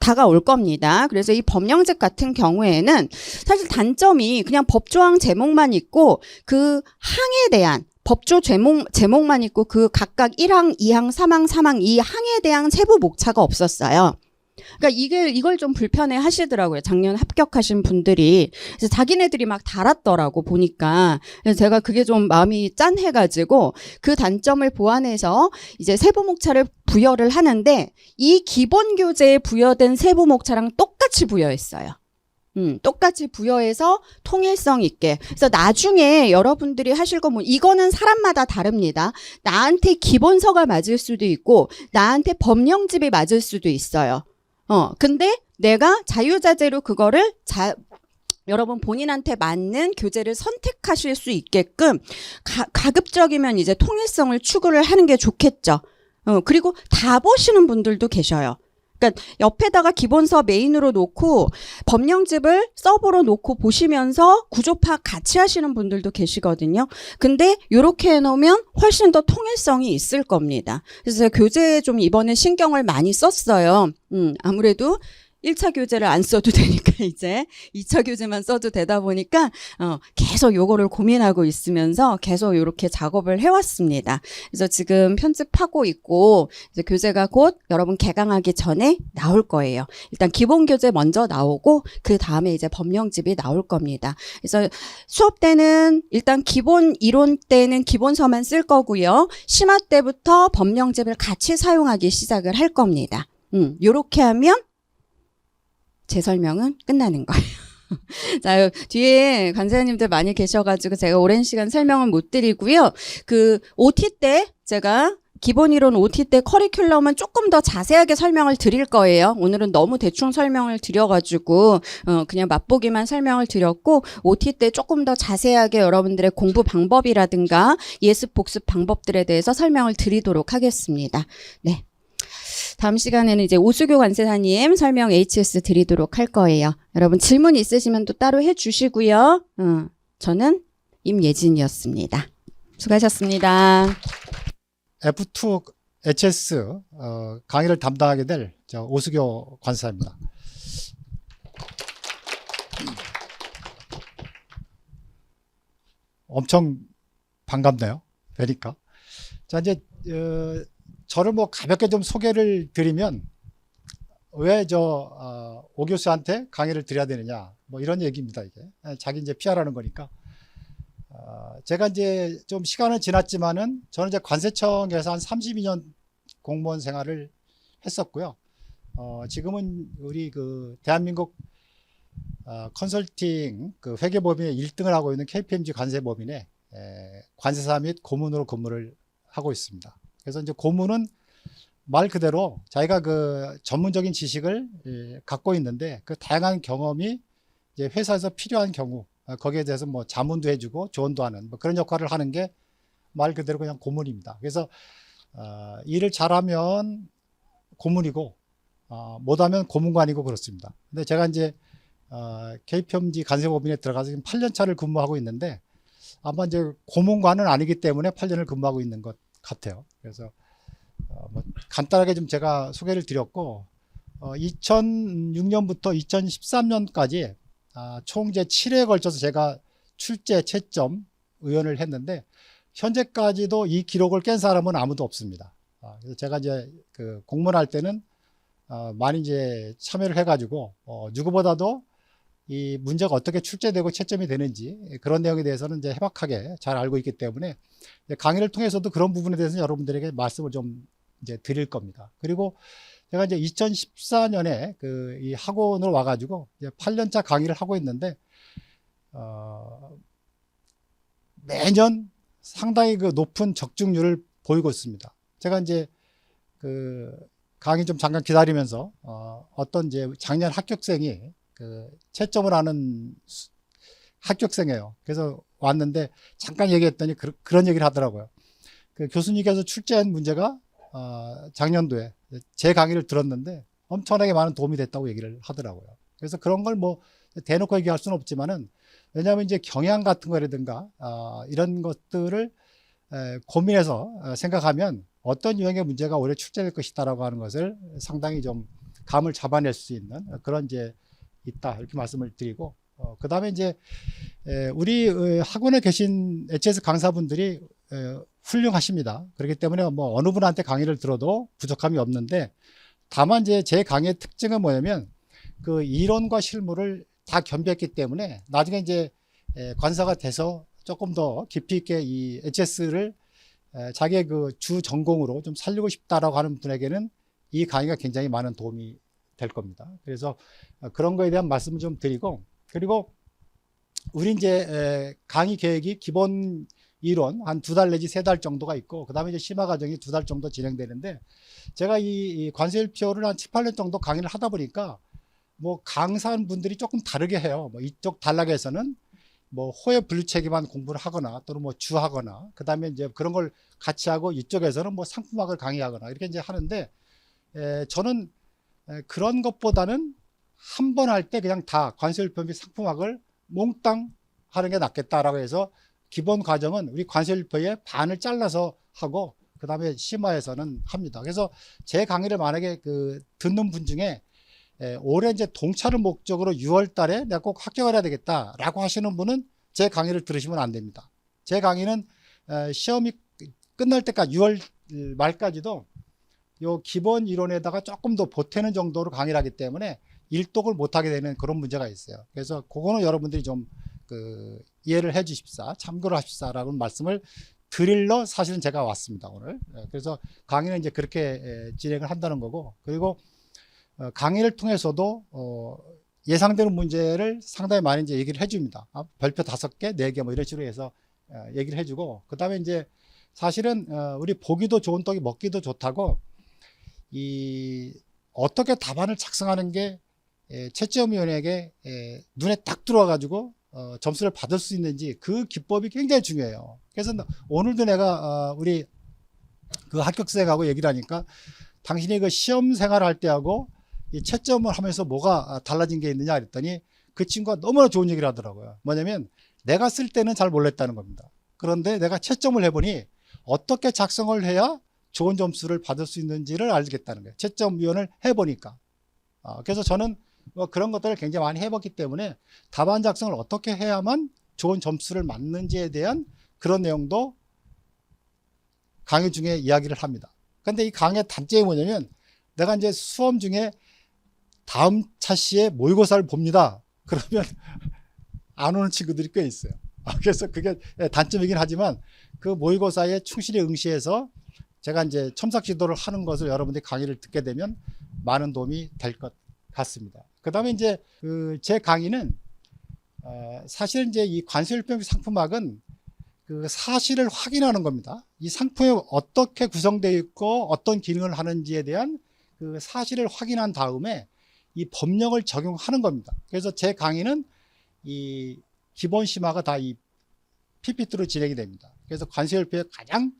다가올 겁니다. 그래서 이 법령집 같은 경우에는 사실 단점이 그냥 법조항 제목만 있고 그 항에 대한 법조 제목만 있고 그 각각 1항, 2항, 3항, 3항 이 항에 대한 세부 목차가 없었어요. 그러니까 이걸 좀 불편해 하시더라고요. 작년 합격하신 분들이. 그래서 자기네들이 막 달았더라고, 보니까. 그래서 제가 그게 좀 마음이 짠해가지고 그 단점을 보완해서 이제 세부 목차를 부여를 하는데, 이 기본 교재에 부여된 세부 목차랑 똑같이 부여했어요. 똑같이 부여해서 통일성 있게. 그래서 나중에 여러분들이 하실 거 뭐, 이거는 사람마다 다릅니다. 나한테 기본서가 맞을 수도 있고, 나한테 법령집이 맞을 수도 있어요. 근데 내가 자유자재로 그거를 여러분 본인한테 맞는 교재를 선택하실 수 있게끔 가급적이면 이제 통일성을 추구를 하는 게 좋겠죠. 그리고 다 보시는 분들도 계셔요. 그러니까 옆에다가 기본서 메인으로 놓고 법령집을 서브로 놓고 보시면서 구조 파악 같이 하시는 분들도 계시거든요. 근데 이렇게 해놓으면 훨씬 더 통일성이 있을 겁니다. 그래서 제가 교재에 좀 이번에 신경을 많이 썼어요. 아무래도 1차 교재를 안 써도 되니까 이제 2차 교재만 써도 되다 보니까 계속 요거를 고민하고 있으면서 계속 이렇게 작업을 해왔습니다. 그래서 지금 편집하고 있고 이제 교재가 곧 여러분 개강하기 전에 나올 거예요. 일단 기본 교재 먼저 나오고 그 다음에 이제 법령집이 나올 겁니다. 그래서 수업 때는 일단 기본 이론 때는 기본서만 쓸 거고요. 심화 때부터 법령집을 같이 사용하기 시작을 할 겁니다. 요렇게 하면 제 설명은 끝나는 거예요. 자, 뒤에 간사님들 많이 계셔가지고 제가 오랜 시간 설명을 못 드리고요. 그 OT 때 제가 기본 이론 OT 때 커리큘럼은 조금 더 자세하게 설명을 드릴 거예요. 오늘은 너무 대충 설명을 드려가지고 그냥 맛보기만 설명을 드렸고, OT 때 조금 더 자세하게 여러분들의 공부 방법이라든가 예습 복습 방법들에 대해서 설명을 드리도록 하겠습니다. 네. 다음 시간에는 이제 오수교 관세사님 설명 HS 드리도록 할 거예요. 여러분 질문 있으시면 또 따로 해주시고요. 저는 임예진이었습니다. 수고하셨습니다. F2 HS 강의를 담당하게 될 오수교 관사입니다. 엄청 반갑네요. 뵈니까. 자, 이제 저를 뭐 가볍게 좀 소개를 드리면, 왜 오 교수한테 강의를 드려야 되느냐, 뭐 이런 얘기입니다. 이게 자기 이제 PR하는 거니까. 제가 이제 좀 시간은 지났지만은 저는 이제 관세청에서 한 32년 공무원 생활을 했었고요. 지금은 우리 그 대한민국 컨설팅 그 회계법인의 1등을 하고 있는 KPMG 관세법인의 관세사 및 고문으로 근무를 하고 있습니다. 그래서 이제 고문은 말 그대로 자기가 그 전문적인 지식을 갖고 있는데, 그 다양한 경험이 이제 회사에서 필요한 경우 거기에 대해서 뭐 자문도 해주고 조언도 하는 뭐 그런 역할을 하는 게 말 그대로 그냥 고문입니다. 그래서 일을 잘하면 고문이고 못하면 고문관이고 그렇습니다. 근데 제가 이제 KPMG 관세법인에 들어가서 지금 8년 차를 근무하고 있는데, 아마 이제 고문관은 아니기 때문에 8년을 근무하고 있는 것 같아요. 그래서 뭐 간단하게 좀 제가 소개를 드렸고, 2006년부터 2013년까지 총 제 7회에 걸쳐서 제가 출제 채점 의원을 했는데, 현재까지도 이 기록을 깬 사람은 아무도 없습니다. 그래서 제가 이제 그 공무원할 때는 많이 이제 참여를 해가지고 누구보다도 이 문제가 어떻게 출제되고 채점이 되는지 그런 내용에 대해서는 이제 해박하게 잘 알고 있기 때문에 강의를 통해서도 그런 부분에 대해서 여러분들에게 말씀을 좀 이제 드릴 겁니다. 그리고 제가 이제 2014년에 그 이 학원으로 와가지고 이제 8년차 강의를 하고 있는데, 매년 상당히 그 높은 적중률을 보이고 있습니다. 제가 이제 그 강의 좀 잠깐 기다리면서 어떤 이제 작년 합격생이 그 채점을 하는 합격생이에요. 그래서 왔는데 잠깐 얘기했더니 그런 얘기를 하더라고요. 그 교수님께서 출제한 문제가 작년도에 제 강의를 들었는데 엄청나게 많은 도움이 됐다고 얘기를 하더라고요. 그래서 그런 걸 뭐 대놓고 얘기할 수는 없지만은, 왜냐하면 이제 경향 같은 거라든가 이런 것들을 고민해서 생각하면 어떤 유형의 문제가 올해 출제될 것이다라고 하는 것을 상당히 좀 감을 잡아낼 수 있는 그런 이제 있다, 이렇게 말씀을 드리고, 그 다음에 이제 우리 학원에 계신 HS 강사분들이 훌륭하십니다. 그렇기 때문에 뭐 어느 분한테 강의를 들어도 부족함이 없는데, 다만 이제 제 강의의 특징은 뭐냐면 그 이론과 실무를 다 겸비했기 때문에 나중에 이제 관사가 돼서 조금 더 깊이 있게 이 HS를 자기의 그 주 전공으로 좀 살리고 싶다라고 하는 분에게는 이 강의가 굉장히 많은 도움이 될 겁니다. 그래서 그런 거에 대한 말씀을 좀 드리고, 그리고 우리 이제 강의 계획이 기본 이론 한 2달 내지 3달 정도가 있고, 그 다음에 이제 심화 과정이 2달 정도 진행되는데, 제가 이 관세일표를 한 7, 8년 정도 강의를 하다 보니까 뭐 강사분들이 조금 다르게 해요. 뭐 이쪽 단락에서는 뭐 호의 분류체계만 공부를 하거나 또는 뭐 주하거나, 그 다음에 이제 그런 걸 같이 하고, 이쪽에서는 뭐 상품학을 강의하거나 이렇게 이제 하는데, 저는 그런 것보다는 한 번 할 때 그냥 다 관세일표 및 상품학을 몽땅 하는 게 낫겠다라고 해서 기본 과정은 우리 관세일표의 반을 잘라서 하고, 그 다음에 심화해서는 합니다. 그래서 제 강의를 만약에 그 듣는 분 중에 올해 이제 동차를 목적으로 6월 달에 내가 꼭 합격을 해야 되겠다라고 하시는 분은 제 강의를 들으시면 안 됩니다. 제 강의는 시험이 끝날 때까지 6월 말까지도 요 기본 이론에다가 조금 더 보태는 정도로 강의를 하기 때문에 일독을 못하게 되는 그런 문제가 있어요. 그래서 그거는 여러분들이 좀 그 이해를 해 주십사, 참고를 하십사라고 말씀을 드릴러 사실은 제가 왔습니다, 오늘. 그래서 강의는 이제 그렇게 진행을 한다는 거고, 그리고 강의를 통해서도 예상되는 문제를 상당히 많이 이제 얘기를 해줍니다. 별표 5개, 4개 뭐 이런 식으로 해서 얘기를 해주고, 그 다음에 이제 사실은 우리 보기도 좋은 떡이 먹기도 좋다고, 이 어떻게 답안을 작성하는 게 채점위원에게 눈에 딱 들어와가지고 점수를 받을 수 있는지, 그 기법이 굉장히 중요해요. 그래서 오늘도 내가 우리 그 합격생하고 얘기를 하니까, 당신이 그 시험 생활할 때하고 이 채점을 하면서 뭐가 달라진 게 있느냐 그랬더니 그 친구가 너무나 좋은 얘기를 하더라고요. 뭐냐면 내가 쓸 때는 잘 몰랐다는 겁니다. 그런데 내가 채점을 해보니 어떻게 작성을 해야 좋은 점수를 받을 수 있는지를 알겠다는 거예요. 채점위원을 해보니까. 그래서 저는 뭐 그런 것들을 굉장히 많이 해봤기 때문에 답안 작성을 어떻게 해야만 좋은 점수를 맞는지에 대한 그런 내용도 강의 중에 이야기를 합니다. 근데 이 강의의 단점이 뭐냐면, 내가 이제 수험 중에 다음 차시에 모의고사를 봅니다. 그러면 안 오는 친구들이 꽤 있어요. 그래서 그게 단점이긴 하지만, 그 모의고사에 충실히 응시해서 제가 이제 첨삭 지도를 하는 것을 여러분들이 강의를 듣게 되면 많은 도움이 될 것 같습니다. 그 다음에 이제 그 제 강의는 사실 이제 이 관세일표 상품학은 그 사실을 확인하는 겁니다. 이 상품이 어떻게 구성되어 있고 어떤 기능을 하는지에 대한 그 사실을 확인한 다음에 이 법령을 적용하는 겁니다. 그래서 제 강의는 이 기본 심화가 다 이 PPT로 진행이 됩니다. 그래서 관세일표에 가장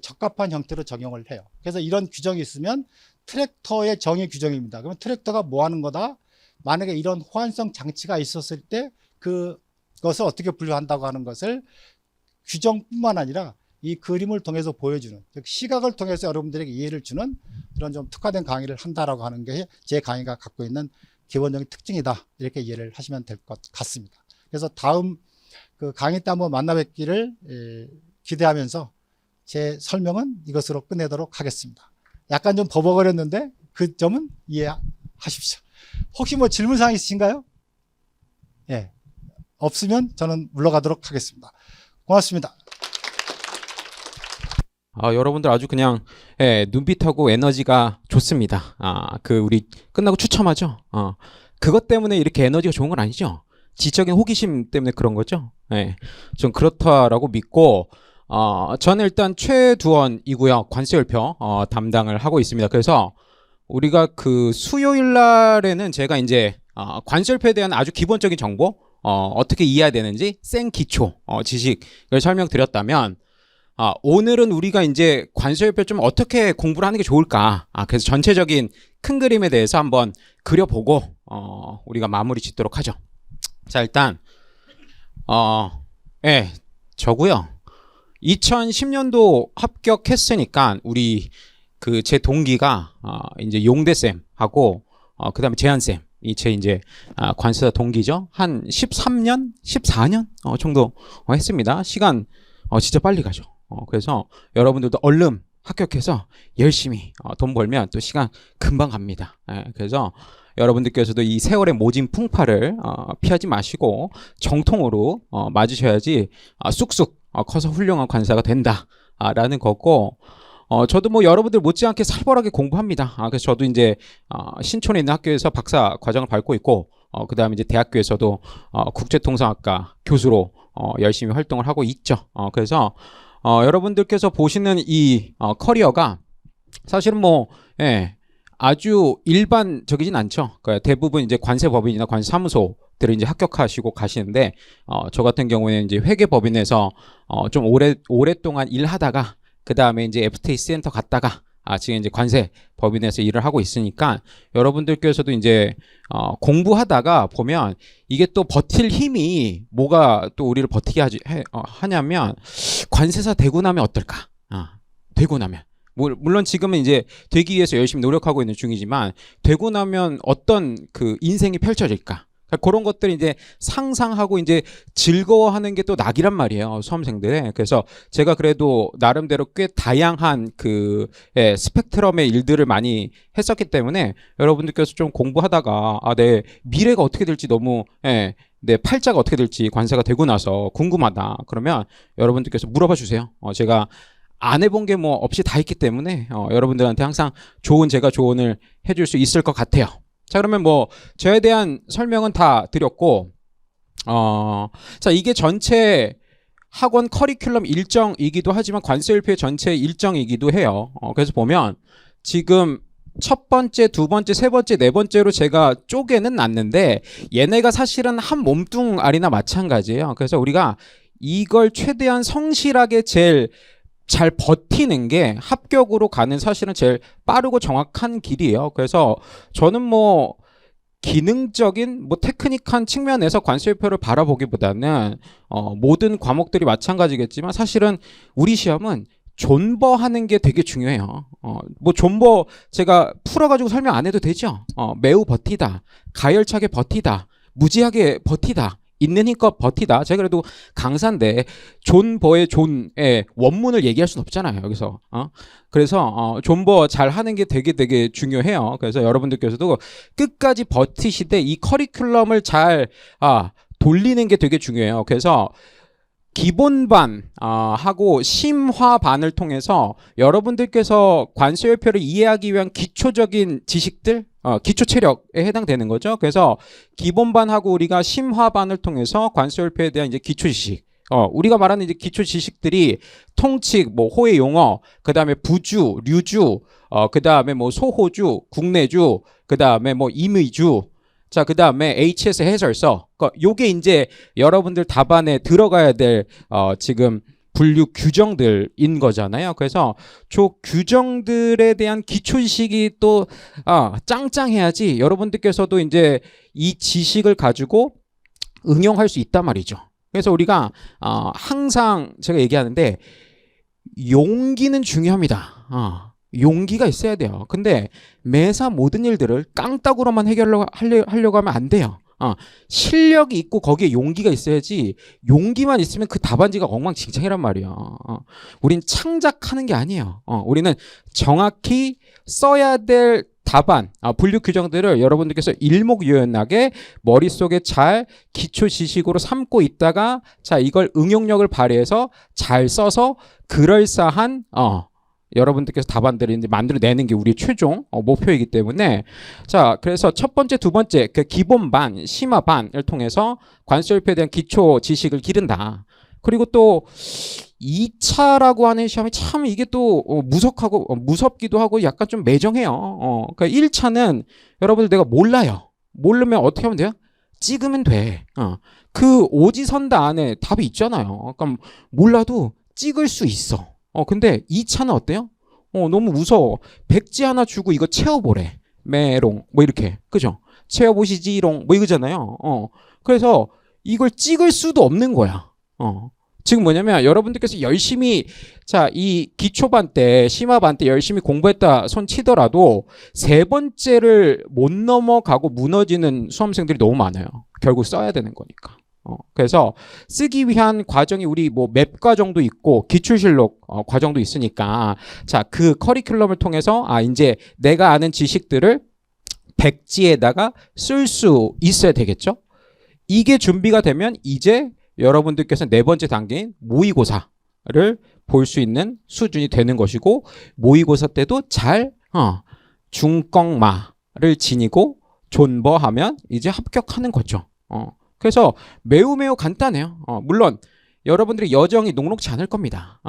적합한 형태로 적용을 해요. 그래서 이런 규정이 있으면 트랙터의 정의 규정입니다. 그러면 트랙터가 뭐 하는 거다? 만약에 이런 호환성 장치가 있었을 때 그것을 어떻게 분류한다고 하는 것을 규정뿐만 아니라 이 그림을 통해서 보여주는, 즉 시각을 통해서 여러분들에게 이해를 주는 그런 좀 특화된 강의를 한다라고 하는 게 제 강의가 갖고 있는 기본적인 특징이다, 이렇게 이해를 하시면 될 것 같습니다. 그래서 다음 그 강의 때 한번 만나 뵙기를 기대하면서 제 설명은 이것으로 끝내도록 하겠습니다. 약간 좀 버벅거렸는데 그 점은 이해하십시오. 혹시 뭐 질문사항 있으신가요? 예, 없으면 저는 물러가도록 하겠습니다. 고맙습니다. 여러분들 아주 그냥 눈빛하고 에너지가 좋습니다. 우리 끝나고 추첨하죠. 그것 때문에 이렇게 에너지가 좋은 건 아니죠. 지적인 호기심 때문에 그런 거죠. 좀 그렇다라고 믿고, 저는 일단 최두원이고요. 관세율표 담당을 하고 있습니다. 그래서 우리가 그 수요일 날에는 제가 이제 관세율표에 대한 아주 기본적인 정보, 어떻게 이해해야 되는지 생 기초 지식을 설명드렸다면, 오늘은 우리가 이제 관세율표 좀 어떻게 공부를 하는 게 좋을까? 그래서 전체적인 큰 그림에 대해서 한번 그려보고 우리가 마무리 짓도록 하죠. 자, 일단 저고요. 2010년도 합격했으니까 우리 그 제 동기가 이제 용대 쌤하고 그다음에 재한 쌤이 제 이제 관세사 동기죠. 한 13년, 14년 정도 했습니다. 시간 진짜 빨리 가죠. 그래서 여러분들도 얼른 합격해서 열심히 돈 벌면 또 시간 금방 갑니다. 그래서 여러분들께서도 이 세월의 모진 풍파를 피하지 마시고 정통으로 맞으셔야지 쑥쑥 커서 훌륭한 관사가 된다라는 거고, 저도 뭐 여러분들 못지않게 살벌하게 공부합니다. 그래서 저도 이제 신촌에 있는 학교에서 박사 과정을 밟고 있고, 그 다음에 이제 대학교에서도 국제통상학과 교수로 열심히 활동을 하고 있죠. 그래서 여러분들께서 보시는 이 커리어가 사실은 뭐 아주 일반적이진 않죠. 그러니까 대부분 이제 관세법인이나 관세사무소들을 이제 합격하시고 가시는데, 저 같은 경우에는 이제 회계법인에서 좀 오랫동안 일하다가 그 다음에 이제 FTA 센터 갔다가 지금 이제 관세법인에서 일을 하고 있으니까 여러분들께서도 이제 공부하다가 보면 이게 또 버틸 힘이 뭐가 또 우리를 버티게 하냐면 관세사 되고 나면 어떨까? 되고 나면. 물론 지금은 이제 되기 위해서 열심히 노력하고 있는 중이지만 되고 나면 어떤 그 인생이 펼쳐질까? 그러니까 그런 것들을 이제 상상하고 이제 즐거워하는 게 또 낙이란 말이에요, 수험생들의. 그래서 제가 그래도 나름대로 꽤 다양한 그 스펙트럼의 일들을 많이 했었기 때문에 여러분들께서 좀 공부하다가 내 미래가 어떻게 될지 너무 내 팔자가 어떻게 될지 관세가 되고 나서 궁금하다. 그러면 여러분들께서 물어봐 주세요. 제가 안 해본 게 뭐 없이 다 있기 때문에 여러분들한테 항상 제가 조언을 해줄 수 있을 것 같아요. 자, 그러면 뭐 저에 대한 설명은 다 드렸고, 자, 이게 전체 학원 커리큘럼 일정이기도 하지만 관세율표의 전체 일정이기도 해요. 그래서 보면 지금 첫 번째, 두 번째, 세 번째, 네 번째로 제가 쪼개는 놨는데 얘네가 사실은 한 몸뚱아리나 마찬가지예요. 그래서 우리가 이걸 최대한 성실하게 제일 잘 버티는 게 합격으로 가는 사실은 제일 빠르고 정확한 길이에요. 그래서 저는 뭐 기능적인 뭐 테크닉한 측면에서 관세율표를 바라보기보다는 모든 과목들이 마찬가지겠지만 사실은 우리 시험은 존버하는 게 되게 중요해요. 뭐 존버 제가 풀어가지고 설명 안 해도 되죠. 매우 버티다, 가열차게 버티다, 무지하게 버티다, 있는 힘껏 버티다. 제가 그래도 강사인데 존버의 존의 원문을 얘기할 수는 없잖아요, 여기서. 그래서 존버 잘 하는 게 되게 중요해요. 그래서 여러분들께서도 끝까지 버티시되 이 커리큘럼을 잘 돌리는 게 되게 중요해요. 그래서 기본반 하고 심화반을 통해서 여러분들께서 관세율표를 이해하기 위한 기초적인 지식들, 기초 체력에 해당되는 거죠. 그래서 기본반하고 우리가 심화반을 통해서 관세율표에 대한 이제 기초 지식, 우리가 말하는 이제 기초 지식들이 통칙, 뭐 호의 용어, 그 다음에 부주, 류주, 그 다음에 뭐 소호주, 국내주, 그 다음에 뭐 임의주, 자, 그 다음에 HS 해설서. 요게 이제 여러분들 답안에 들어가야 될, 지금 분류 규정들인 거잖아요. 그래서 저 규정들에 대한 기초지식이 또, 짱짱해야지 여러분들께서도 이제 이 지식을 가지고 응용할 수 있단 말이죠. 그래서 우리가, 항상 제가 얘기하는데, 용기는 중요합니다. 용기가 있어야 돼요. 근데 매사 모든 일들을 깡따구로만 하려고 하면 안 돼요. 실력이 있고 거기에 용기가 있어야지. 용기만 있으면 그 답안지가 엉망진창이란 말이야. 우린 창작하는 게 아니에요. 우리는 정확히 써야 될 답안, 분류 규정들을 여러분들께서 일목요연하게 머릿속에 잘 기초 지식으로 삼고 있다가 자, 이걸 응용력을 발휘해서 잘 써서 그럴싸한 여러분들께서 답안들을 이제 만들어내는 게 우리의 최종 목표이기 때문에 자, 그래서 첫 번째, 두 번째 그 기본반, 심화반을 통해서 관세율표에 대한 기초 지식을 기른다. 그리고 또 2차라고 하는 시험이 참 이게 또 무섭기도 하고 약간 좀 매정해요. 그러니까 1차는 여러분들 내가 몰라요. 모르면 어떻게 하면 돼요? 찍으면 돼. 그 오지선다 안에 답이 있잖아요. 그러니까 몰라도 찍을 수 있어. 근데 2차는 어때요? 너무 무서워. 백지 하나 주고 이거 채워보래. 메롱 뭐 이렇게 그죠? 채워보시지롱 뭐 이거잖아요. 그래서 이걸 찍을 수도 없는 거야. 지금 뭐냐면 여러분들께서 열심히 자 이 기초반 때 심화반 때 열심히 공부했다 손 치더라도 세 번째를 못 넘어가고 무너지는 수험생들이 너무 많아요. 결국 써야 되는 거니까. 그래서 쓰기 위한 과정이 우리 뭐 맵 과정도 있고 기출실록 과정도 있으니까 자 그 커리큘럼을 통해서 이제 내가 아는 지식들을 백지에다가 쓸 수 있어야 되겠죠. 이게 준비가 되면 이제 여러분들께서 네 번째 단계인 모의고사를 볼 수 있는 수준이 되는 것이고 모의고사 때도 잘 중껑마를 지니고 존버하면 이제 합격하는 거죠. 그래서 매우 간단해요. 물론 여러분들이 여정이 녹록지 않을 겁니다.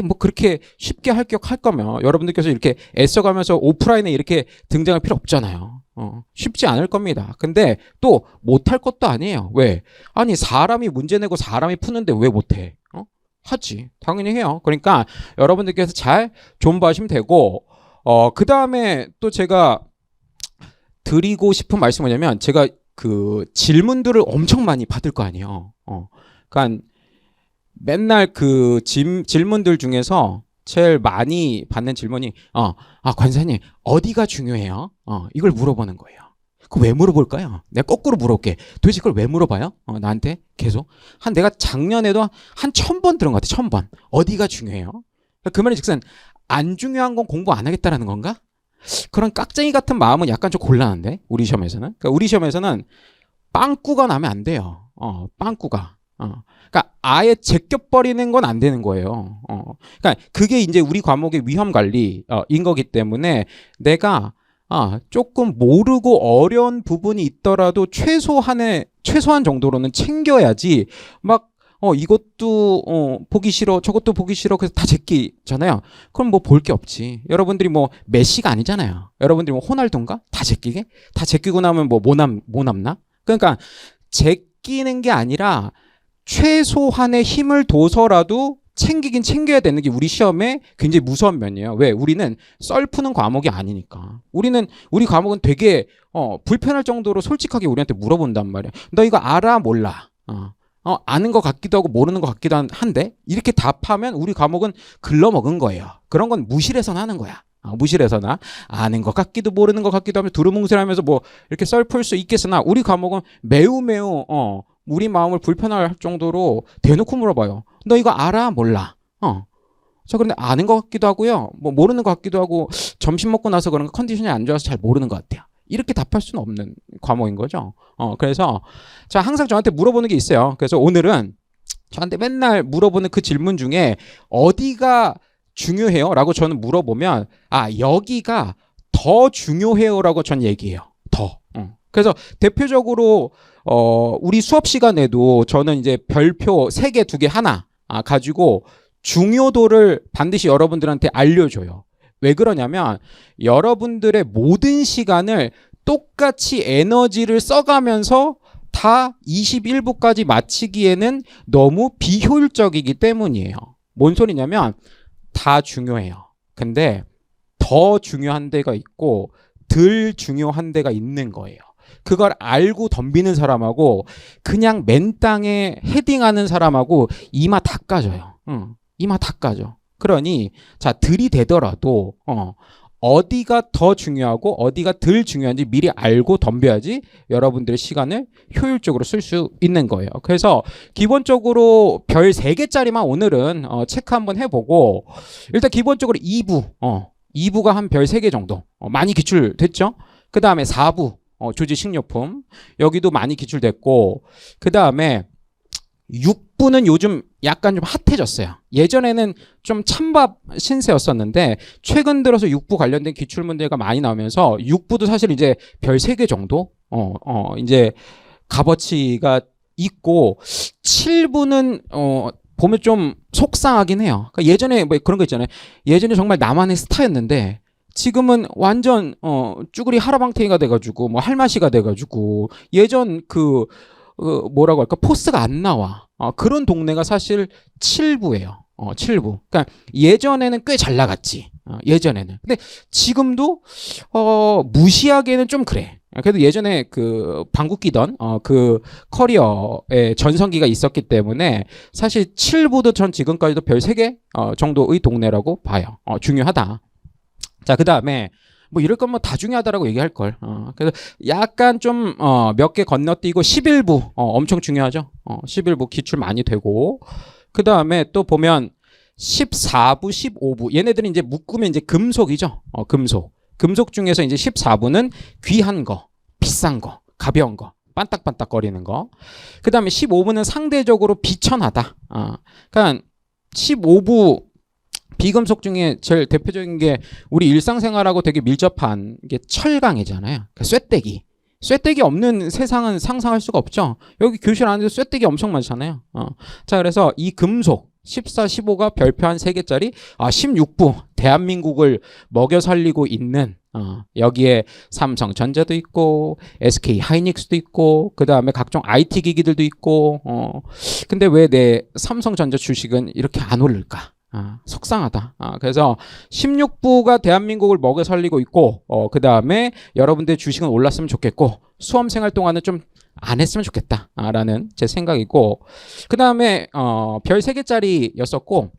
뭐 그렇게 쉽게 합격할 거면 여러분들께서 이렇게 애써가면서 오프라인에 이렇게 등장할 필요 없잖아요. 쉽지 않을 겁니다. 근데 또 못할 것도 아니에요. 왜? 아니 사람이 문제 내고 사람이 푸는데 왜 못해? 하지. 당연히 해요. 그러니까 여러분들께서 잘 존버하시면 되고 그 다음에 또 제가 드리고 싶은 말씀이 뭐냐면 제가 그 질문들을 엄청 많이 받을 거 아니에요. 그러니까 맨날 그 질문들 중에서 제일 많이 받는 질문이 관사님 어디가 중요해요? 이걸 물어보는 거예요. 그거 왜 물어볼까요? 내가 거꾸로 물어볼게. 도대체 그걸 왜 물어봐요? 나한테 계속 내가 작년에도 한 1000번 들은 것 같아. 1000번. 어디가 중요해요? 그 말이 즉슨 안 중요한 건 공부 안 하겠다라는 건가? 그런 깍쟁이 같은 마음은 약간 좀 곤란한데 우리 시험에서는. 그러니까 우리 시험에서는 빵꾸가 나면 안 돼요. 빵꾸가. 그러니까 아예 제껴버리는 건 안 되는 거예요. 그러니까 그게 이제 우리 과목의 위험 관리인 거기 때문에 내가 조금 모르고 어려운 부분이 있더라도 최소한 정도로는 챙겨야지 막 이것도 보기 싫어 저것도 보기 싫어 그래서 다 제끼잖아요. 그럼 뭐 볼 게 없지. 여러분들이 뭐 메시가 아니잖아요. 여러분들이 뭐 호날두인가? 다 제끼게? 다 제끼고 나면 뭐 남나? 그러니까 제끼는 게 아니라 최소한의 힘을 둬서라도 챙기긴 챙겨야 되는 게 우리 시험의 굉장히 무서운 면이에요. 왜? 우리는 썰 푸는 과목이 아니니까. 우리 과목은 되게 불편할 정도로 솔직하게 우리한테 물어본단 말이야. 너 이거 알아? 몰라? 아는 것 같기도 하고 모르는 것 같기도 한데 이렇게 답하면 우리 과목은 글러먹은 거예요. 그런 건 무실해서나 하는 거야. 무실해서나 아는 것 같기도 모르는 것 같기도 하면 두루뭉술하면서 뭐 이렇게 썰 풀 수 있겠으나 우리 과목은 매우 우리 마음을 불편할 정도로 대놓고 물어봐요. 너 이거 알아? 몰라? 저 그런데 아는 것 같기도 하고요. 뭐 모르는 것 같기도 하고 점심 먹고 나서 그런가 컨디션이 안 좋아서 잘 모르는 것 같아요. 이렇게 답할 수는 없는 과목인 거죠. 그래서 자 항상 저한테 물어보는 게 있어요. 그래서 오늘은 저한테 맨날 물어보는 그 질문 중에 어디가 중요해요? 라고 저는 물어보면 여기가 더 중요해요 라고 전 얘기해요. 더. 그래서 대표적으로 우리 수업 시간에도 저는 이제 별표 3개, 2개, 하나 가지고 중요도를 반드시 여러분들한테 알려줘요. 왜 그러냐면 여러분들의 모든 시간을 똑같이 에너지를 써가면서 다 21부까지 마치기에는 너무 비효율적이기 때문이에요. 뭔 소리냐면 다 중요해요. 근데 더 중요한 데가 있고 덜 중요한 데가 있는 거예요. 그걸 알고 덤비는 사람하고 그냥 맨땅에 헤딩하는 사람하고 이마 다 까져요. 이마 다 까져. 그러니 자 들이대더라도 어디가 더 중요하고 어디가 덜 중요한지 미리 알고 덤벼야지 여러분들의 시간을 효율적으로 쓸 수 있는 거예요. 그래서 기본적으로 별 3개짜리만 오늘은 체크 한번 해보고 일단 기본적으로 2부가 한 별 3개 정도 많이 기출됐죠. 그 다음에 4부 조지 식료품 여기도 많이 기출됐고 그 다음에 6부는 요즘 약간 좀 핫해졌어요. 예전에는 좀 찬밥 신세였었는데 최근 들어서 6부 관련된 기출문제가 많이 나오면서 6부도 사실 이제 별 3개 정도 이제 값어치가 있고 7부는 보면 좀 속상하긴 해요. 그러니까 예전에 뭐 그런 거 있잖아요. 예전에 정말 나만의 스타였는데 지금은 완전 쭈구리 하라방탱이가 돼가지고 뭐 할마시가 돼가지고 예전 뭐라고 할까 포스가 안 나와. 그런 동네가 사실 칠부예요. 칠부. 그러니까 예전에는 꽤 잘 나갔지. 예전에는. 근데 지금도 무시하기에는 좀 그래. 그래도 예전에 그 방귀 끼던 그 커리어의 전성기가 있었기 때문에 사실 칠부도 전 지금까지도 별 3개 정도의 동네라고 봐요. 중요하다. 자, 그다음에 뭐 이럴 거면 다 중요하다라고 얘기할 걸. 그래서 약간 좀 몇 개 건너뛰고 11부 엄청 중요하죠. 11부 기출 많이 되고 그다음에 또 보면 14부, 15부 얘네들은 이제 묶으면 이제 금속이죠. 금속 중에서 이제 14부는 귀한 거, 비싼 거, 가벼운 거, 반딱반딱거리는 거. 그다음에 15부는 상대적으로 비천하다. 그러니까 15부 비금속 중에 제일 대표적인 게 우리 일상생활하고 되게 밀접한 게 철강이잖아요. 그러니까 쇠떼기. 쇠떼기 없는 세상은 상상할 수가 없죠. 여기 교실 안에도 쇠떼기 엄청 많잖아요. 자, 그래서 이 금속 14, 15가 별표 한 3개짜리 16부 대한민국을 먹여 살리고 있는 여기에 삼성전자도 있고 SK 하이닉스도 있고 그 다음에 각종 IT 기기들도 있고 근데 왜 내 삼성전자 주식은 이렇게 안 오를까? 속상하다. 그래서 16부가 대한민국을 먹여 살리고 있고 그 다음에 여러분들의 주식은 올랐으면 좋겠고 수험생활 동안은 좀 안 했으면 좋겠다 라는 제 생각이고 그 다음에 별 3개짜리였었고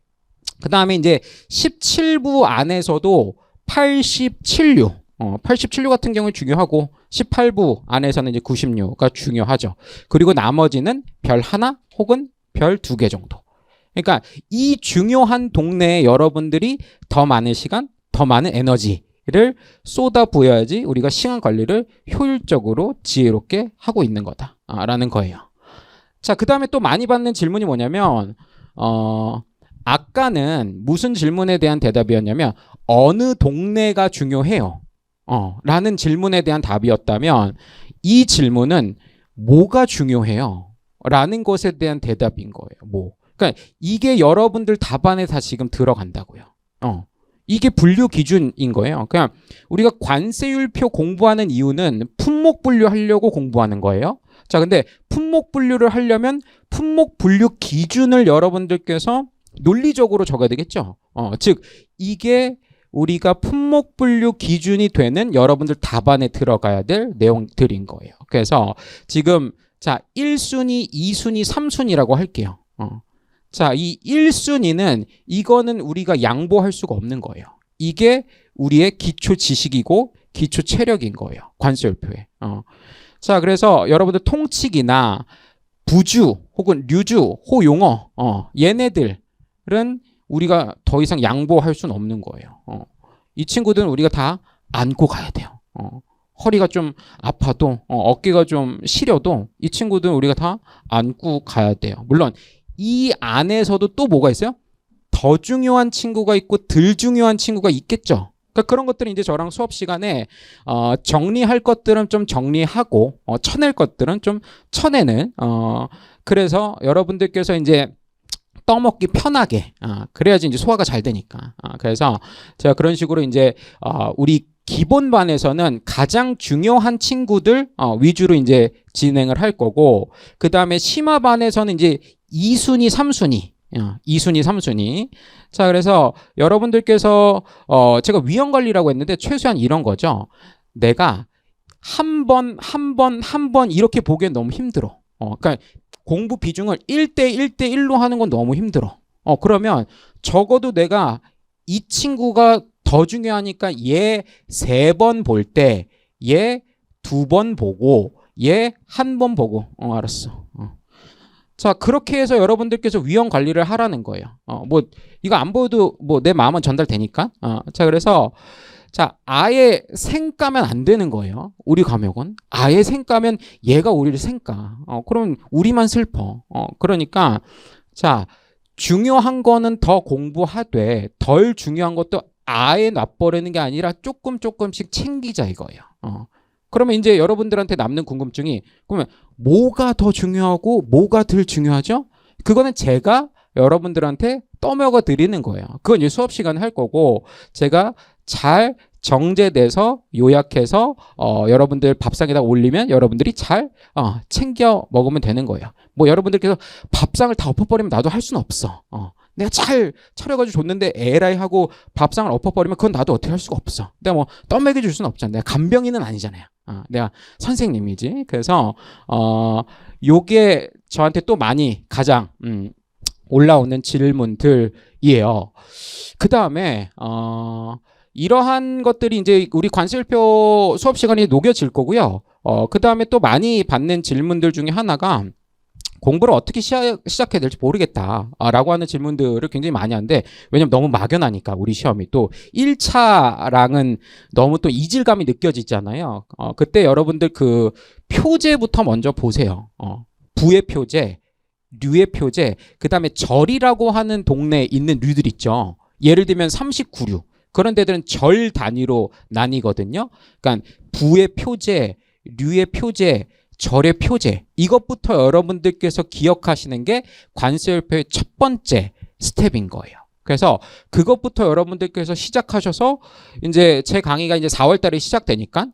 그 다음에 이제 17부 안에서도 87류 87류 같은 경우는 중요하고 18부 안에서는 이제 96가 중요하죠. 그리고 나머지는 별 하나 혹은 별 2개 정도. 그러니까 이 중요한 동네에 여러분들이 더 많은 시간, 더 많은 에너지를 쏟아부어야지 우리가 시간 관리를 효율적으로 지혜롭게 하고 있는 거다라는 거예요. 자, 그 다음에 또 많이 받는 질문이 뭐냐면 아까는 무슨 질문에 대한 대답이었냐면 어느 동네가 중요해요? 라는 질문에 대한 답이었다면 이 질문은 뭐가 중요해요? 라는 것에 대한 대답인 거예요. 그러니까 이게 여러분들 답안에 다 지금 들어간다고요. 이게 분류 기준인 거예요. 그냥 우리가 관세율표 공부하는 이유는 품목 분류하려고 공부하는 거예요. 자, 근데 품목 분류를 하려면 품목 분류 기준을 여러분들께서 논리적으로 적어야 되겠죠. 즉 이게 우리가 품목 분류 기준이 되는 여러분들 답안에 들어가야 될 내용들인 거예요. 그래서 지금 자 1순위, 2순위, 3순위라고 할게요. 자, 이 1순위는 이거는 우리가 양보할 수가 없는 거예요. 이게 우리의 기초 지식이고 기초 체력인 거예요. 관세율표에. 자, 그래서 여러분들 통칙이나 부주 혹은 류주, 호용어 얘네들은 우리가 더 이상 양보할 수는 없는 거예요. 이 친구들은 우리가 다 안고 가야 돼요. 허리가 좀 아파도 어깨가 좀 시려도 이 친구들은 우리가 다 안고 가야 돼요. 물론 이 안에서도 또 뭐가 있어요? 더 중요한 친구가 있고 덜 중요한 친구가 있겠죠. 그러니까 그런 것들은 이제 저랑 수업 시간에 정리할 것들은 좀 정리하고 쳐낼 것들은 좀 쳐내는 그래서 여러분들께서 이제 떠먹기 편하게 그래야지 이제 소화가 잘 되니까 그래서 제가 그런 식으로 이제 우리 기본반에서는 가장 중요한 친구들 위주로 이제 진행을 할 거고 그 다음에 심화반에서는 이제 2순위, 3순위 2순위, 3순위. 자, 그래서 여러분들께서 제가 위험 관리라고 했는데 최소한 이런 거죠. 내가 한 번 이렇게 보기엔 너무 힘들어. 그러니까 공부 비중을 1대1대1로 하는 건 너무 힘들어. 그러면 적어도 내가 이 친구가 더 중요하니까 얘 3번 볼 때 얘 2번 보고 얘 1번 보고 알았어. 자, 그렇게 해서 여러분들께서 위험 관리를 하라는 거예요. 뭐 이거 안 보여도 뭐 내 마음은 전달되니까. 자, 그래서 자, 아예 생까면 안 되는 거예요. 우리 과목은 아예 생까면 얘가 우리를 생까. 그럼 우리만 슬퍼. 그러니까 자, 중요한 거는 더 공부하되 덜 중요한 것도 아예 놔버리는 게 아니라 조금씩 챙기자 이거예요. 그러면 이제 여러분들한테 남는 궁금증이 그러면 뭐가 더 중요하고 뭐가 덜 중요하죠? 그거는 제가 여러분들한테 떠먹어 드리는 거예요. 그건 이제 수업 시간에 할 거고 제가 잘 정제돼서 요약해서 여러분들 밥상에다 올리면 여러분들이 잘 챙겨 먹으면 되는 거예요. 뭐 여러분들께서 밥상을 다 엎어버리면 나도 할 수는 없어. 내가 잘 차려가지고 줬는데 에라이 하고 밥상을 엎어버리면 그건 나도 어떻게 할 수가 없어. 내가 뭐 떠먹여 줄 수는 없잖아. 내가 간병인은 아니잖아요. 내가 선생님이지. 그래서 요게 저한테 또 많이 가장 올라오는 질문들이에요. 그 다음에 이러한 것들이 이제 우리 관세율표 수업 시간에 녹여질 거고요. 그 다음에 또 많이 받는 질문들 중에 하나가 공부를 어떻게 시작해야 될지 모르겠다라고 하는 질문들을 굉장히 많이 하는데 왜냐면 너무 막연하니까 우리 시험이 또 1차랑은 너무 또 이질감이 느껴지잖아요. 그때 여러분들 그 표제부터 먼저 보세요. 부의 표제, 류의 표제, 그 다음에 절이라고 하는 동네에 있는 류들 있죠. 예를 들면 39류. 그런 데들은 절 단위로 나뉘거든요. 그러니까 부의 표제, 류의 표제, 절의 표제 이것부터 여러분들께서 기억하시는 게 관세율표의 첫 번째 스텝인 거예요. 그래서 그것부터 여러분들께서 시작하셔서 이제 제 강의가 이제 4월 달에 시작되니까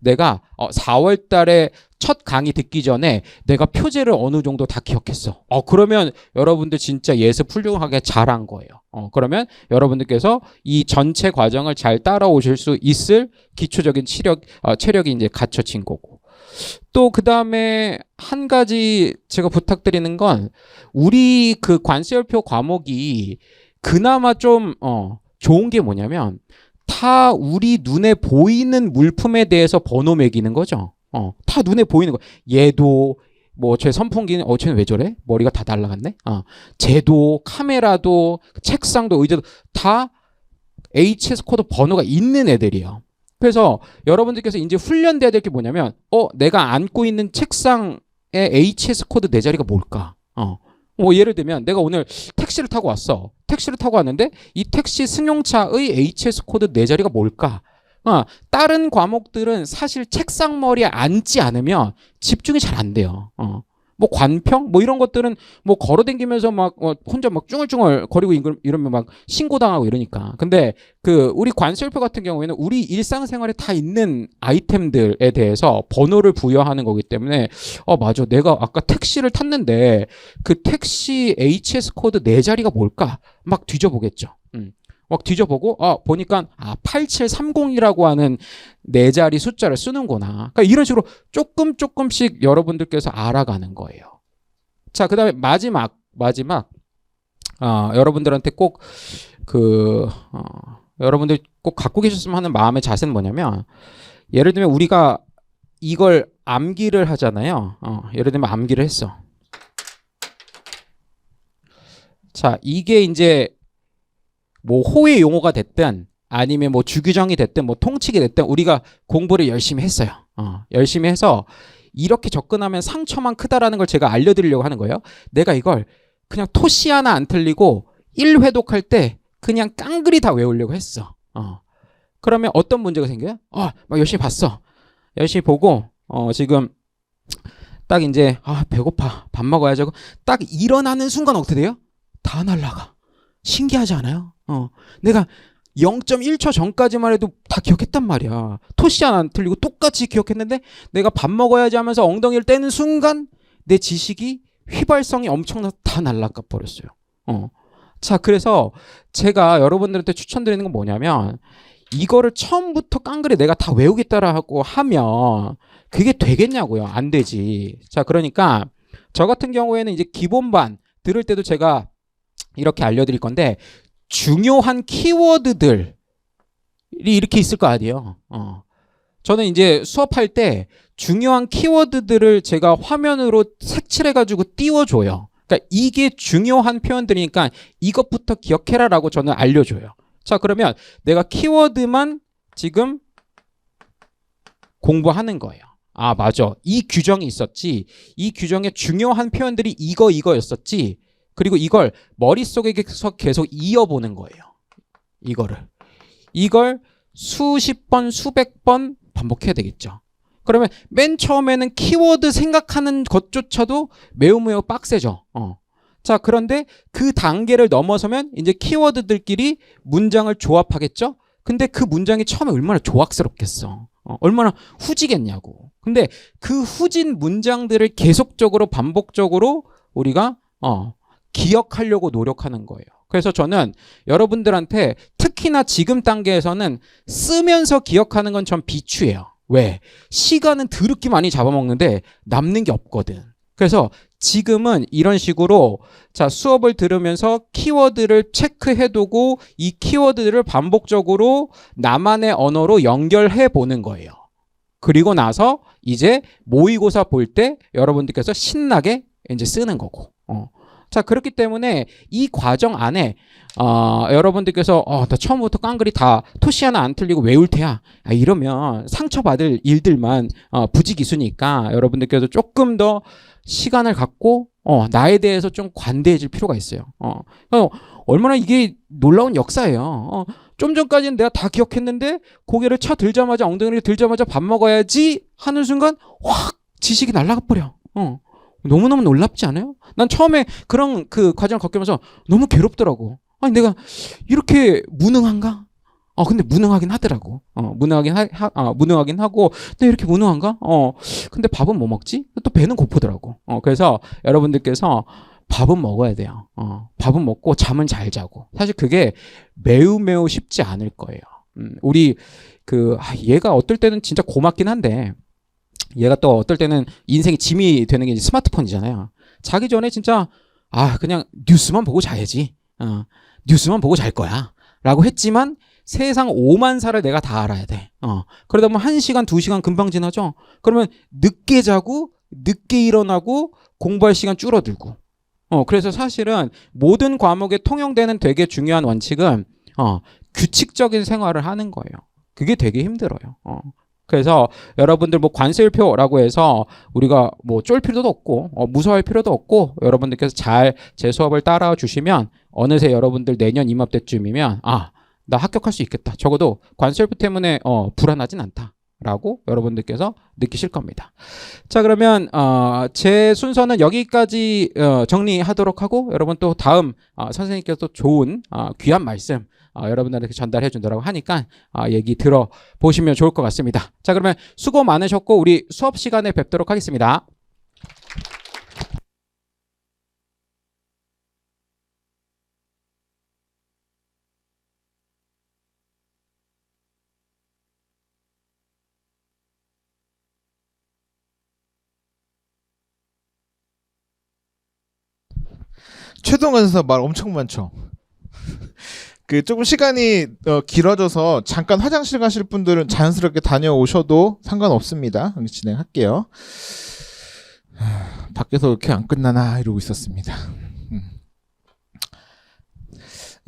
내가 4월 달에 첫 강의 듣기 전에 내가 표제를 어느 정도 다 기억했어. 그러면 여러분들 진짜 예습 훌륭하게 잘한 거예요. 그러면 여러분들께서 이 전체 과정을 잘 따라오실 수 있을 기초적인 체력이 이제 갖춰진 거고. 또 그 다음에 한 가지 제가 부탁드리는 건 우리 그 관세율표 과목이 그나마 좀 좋은 게 뭐냐면 다 우리 눈에 보이는 물품에 대해서 번호 매기는 거죠. 다 눈에 보이는 거. 얘도 뭐 제 선풍기는 쟤는 왜 저래? 머리가 다 날라갔네. 쟤도 카메라도 책상도 의자도 다 HS 코드 번호가 있는 애들이에요. 그래서 여러분들께서 이제 훈련돼야 될 게 뭐냐면 내가 앉고 있는 책상에 HS 코드 네 자리가 뭘까? 뭐 예를 들면 내가 오늘 택시를 타고 왔어. 택시를 타고 왔는데 이 택시 승용차의 HS 코드 네 자리가 뭘까? 다른 과목들은 사실 책상 머리에 앉지 않으면 집중이 잘 안 돼요. 뭐 관평 뭐 이런 것들은 뭐 걸어다니면서 막 혼자 막 쭝얼쭝얼 거리고 이러면 막 신고당하고 이러니까. 근데 그 우리 관세율표 같은 경우에는 우리 일상생활에 다 있는 아이템들에 대해서 번호를 부여하는 거기 때문에 맞아 내가 아까 택시를 탔는데 그 택시 HS 코드 네 자리가 뭘까 막 뒤져보겠죠. 막 뒤져보고 보니까 8730이라고 하는 네 자리 숫자를 쓰는구나. 그러니까 이런 식으로 조금씩 여러분들께서 알아가는 거예요. 자, 그다음에 마지막 여러분들한테 꼭 여러분들 꼭 갖고 계셨으면 하는 마음의 자세는 뭐냐면 예를 들면 우리가 이걸 암기를 하잖아요. 예를 들면 암기를 했어. 자, 이게 이제 뭐 호의 용어가 됐든 아니면 뭐 주규정이 됐든 뭐 통칙이 됐든 우리가 공부를 열심히 했어요. 열심히 해서 이렇게 접근하면 상처만 크다라는 걸 제가 알려드리려고 하는 거예요. 내가 이걸 그냥 토시 하나 안 틀리고 1회독할 때 그냥 깡그리 다 외우려고 했어. 그러면 어떤 문제가 생겨요? 막 열심히 봤어. 열심히 보고 지금 딱 이제 배고파 밥 먹어야지 하고 딱 일어나는 순간 어떻게 돼요? 다 날라가. 신기하지 않아요? 내가 0.1초 전까지만 해도 다 기억했단 말이야. 토시 하나 안 틀리고 똑같이 기억했는데 내가 밥 먹어야지 하면서 엉덩이를 떼는 순간 내 지식이 휘발성이 엄청나서 다 날아가 버렸어요. 자, 그래서 제가 여러분들한테 추천드리는 건 뭐냐면 이거를 처음부터 깡그리 내가 다 외우겠다라고 하면 그게 되겠냐고요. 안 되지. 자, 그러니까 저 같은 경우에는 이제 기본반 들을 때도 제가 이렇게 알려드릴 건데 중요한 키워드들이 이렇게 있을 거 아니에요. 저는 이제 수업할 때 중요한 키워드들을 제가 화면으로 색칠해가지고 띄워줘요. 그러니까 이게 중요한 표현들이니까 이것부터 기억해라라고 저는 알려줘요. 자, 그러면 내가 키워드만 지금 공부하는 거예요. 맞아. 이 규정이 있었지. 이 규정의 중요한 표현들이 이거였었지. 그리고 이걸 머릿속에서 계속 이어보는 거예요. 이걸 수십 번, 수백 번 반복해야 되겠죠. 그러면 맨 처음에는 키워드 생각하는 것조차도 매우 빡세죠. 자, 그런데 그 단계를 넘어서면 이제 키워드들끼리 문장을 조합하겠죠? 근데 그 문장이 처음에 얼마나 조악스럽겠어. 얼마나 후지겠냐고. 근데 그 후진 문장들을 계속적으로 반복적으로 우리가 기억하려고 노력하는 거예요. 그래서 저는 여러분들한테 특히나 지금 단계에서는 쓰면서 기억하는 건 전 비추예요. 왜? 시간은 드럽게 많이 잡아먹는데 남는 게 없거든. 그래서 지금은 이런 식으로 자, 수업을 들으면서 키워드를 체크해두고 이 키워드를 반복적으로 나만의 언어로 연결해 보는 거예요. 그리고 나서 이제 모의고사 볼 때 여러분들께서 신나게 이제 쓰는 거고. 자, 그렇기 때문에 이 과정 안에 여러분들께서 나 처음부터 깡그리 다 토시 하나 안 틀리고 외울 테야. 이러면 상처받을 일들만 부지기수니까 여러분들께서 조금 더 시간을 갖고 나에 대해서 좀 관대해질 필요가 있어요. 얼마나 이게 놀라운 역사예요. 좀 전까지는 내가 다 기억했는데 고개를 쳐 들자마자 엉덩이를 들자마자 밥 먹어야지 하는 순간 확 지식이 날아가 버려. 너무너무 놀랍지 않아요? 난 처음에 그런 그 과정을 겪으면서 너무 괴롭더라고. 아니 내가 이렇게 무능한가? 근데 무능하긴 하더라고. 무능하긴 하고 근데 이렇게 무능한가? 근데 밥은 뭐 먹지? 또 배는 고프더라고. 그래서 여러분들께서 밥은 먹어야 돼요. 밥은 먹고 잠은 잘 자고. 사실 그게 매우 쉽지 않을 거예요. 우리 얘가 어떨 때는 진짜 고맙긴 한데 얘가 또 어떨 때는 인생의 짐이 되는 게 이제 스마트폰이잖아요. 자기 전에 진짜 그냥 뉴스만 보고 자야지. 뉴스만 보고 잘 거야. 라고 했지만 세상 5만 살을 내가 다 알아야 돼. 그러다 보면 1시간, 2시간 금방 지나죠. 그러면 늦게 자고 늦게 일어나고 공부할 시간 줄어들고. 그래서 사실은 모든 과목에 통용되는 되게 중요한 원칙은 규칙적인 생활을 하는 거예요. 그게 되게 힘들어요. 그래서 여러분들 뭐 관세율표라고 해서 우리가 뭐 쫄 필요도 없고 무서워할 필요도 없고 여러분들께서 잘 제 수업을 따라와 주시면 어느새 여러분들 내년 이맘때쯤이면 나 합격할 수 있겠다. 적어도 관세율표 때문에 불안하진 않다라고 여러분들께서 느끼실 겁니다. 자, 그러면 제 순서는 여기까지 정리하도록 하고 여러분 또 다음 선생님께서 또 좋은 귀한 말씀 여러분들에게 전달해 준다고 하니까 얘기 들어보시면 좋을 것 같습니다. 자, 그러면 수고 많으셨고 우리 수업 시간에 뵙도록 하겠습니다. 최동관에서 말 엄청 많죠. 조금 시간이 길어져서 잠깐 화장실 가실 분들은 자연스럽게 다녀오셔도 상관없습니다. 진행할게요. 밖에서 이렇게 안 끝나나 이러고 있었습니다.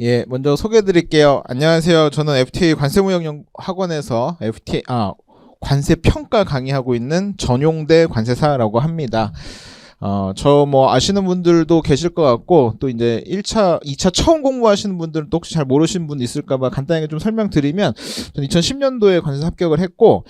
예, 먼저 소개해드릴게요. 안녕하세요. 저는 FTA 관세무역학원에서 관세 평가 강의하고 있는 전용대 관세사라고 합니다. 저 뭐 아시는 분들도 계실 것 같고 또 이제 1차, 2차 처음 공부하시는 분들은 또 혹시 잘 모르시는 분 있을까봐 간단하게 좀 설명드리면 저는 2010년도에 관세 합격을 했고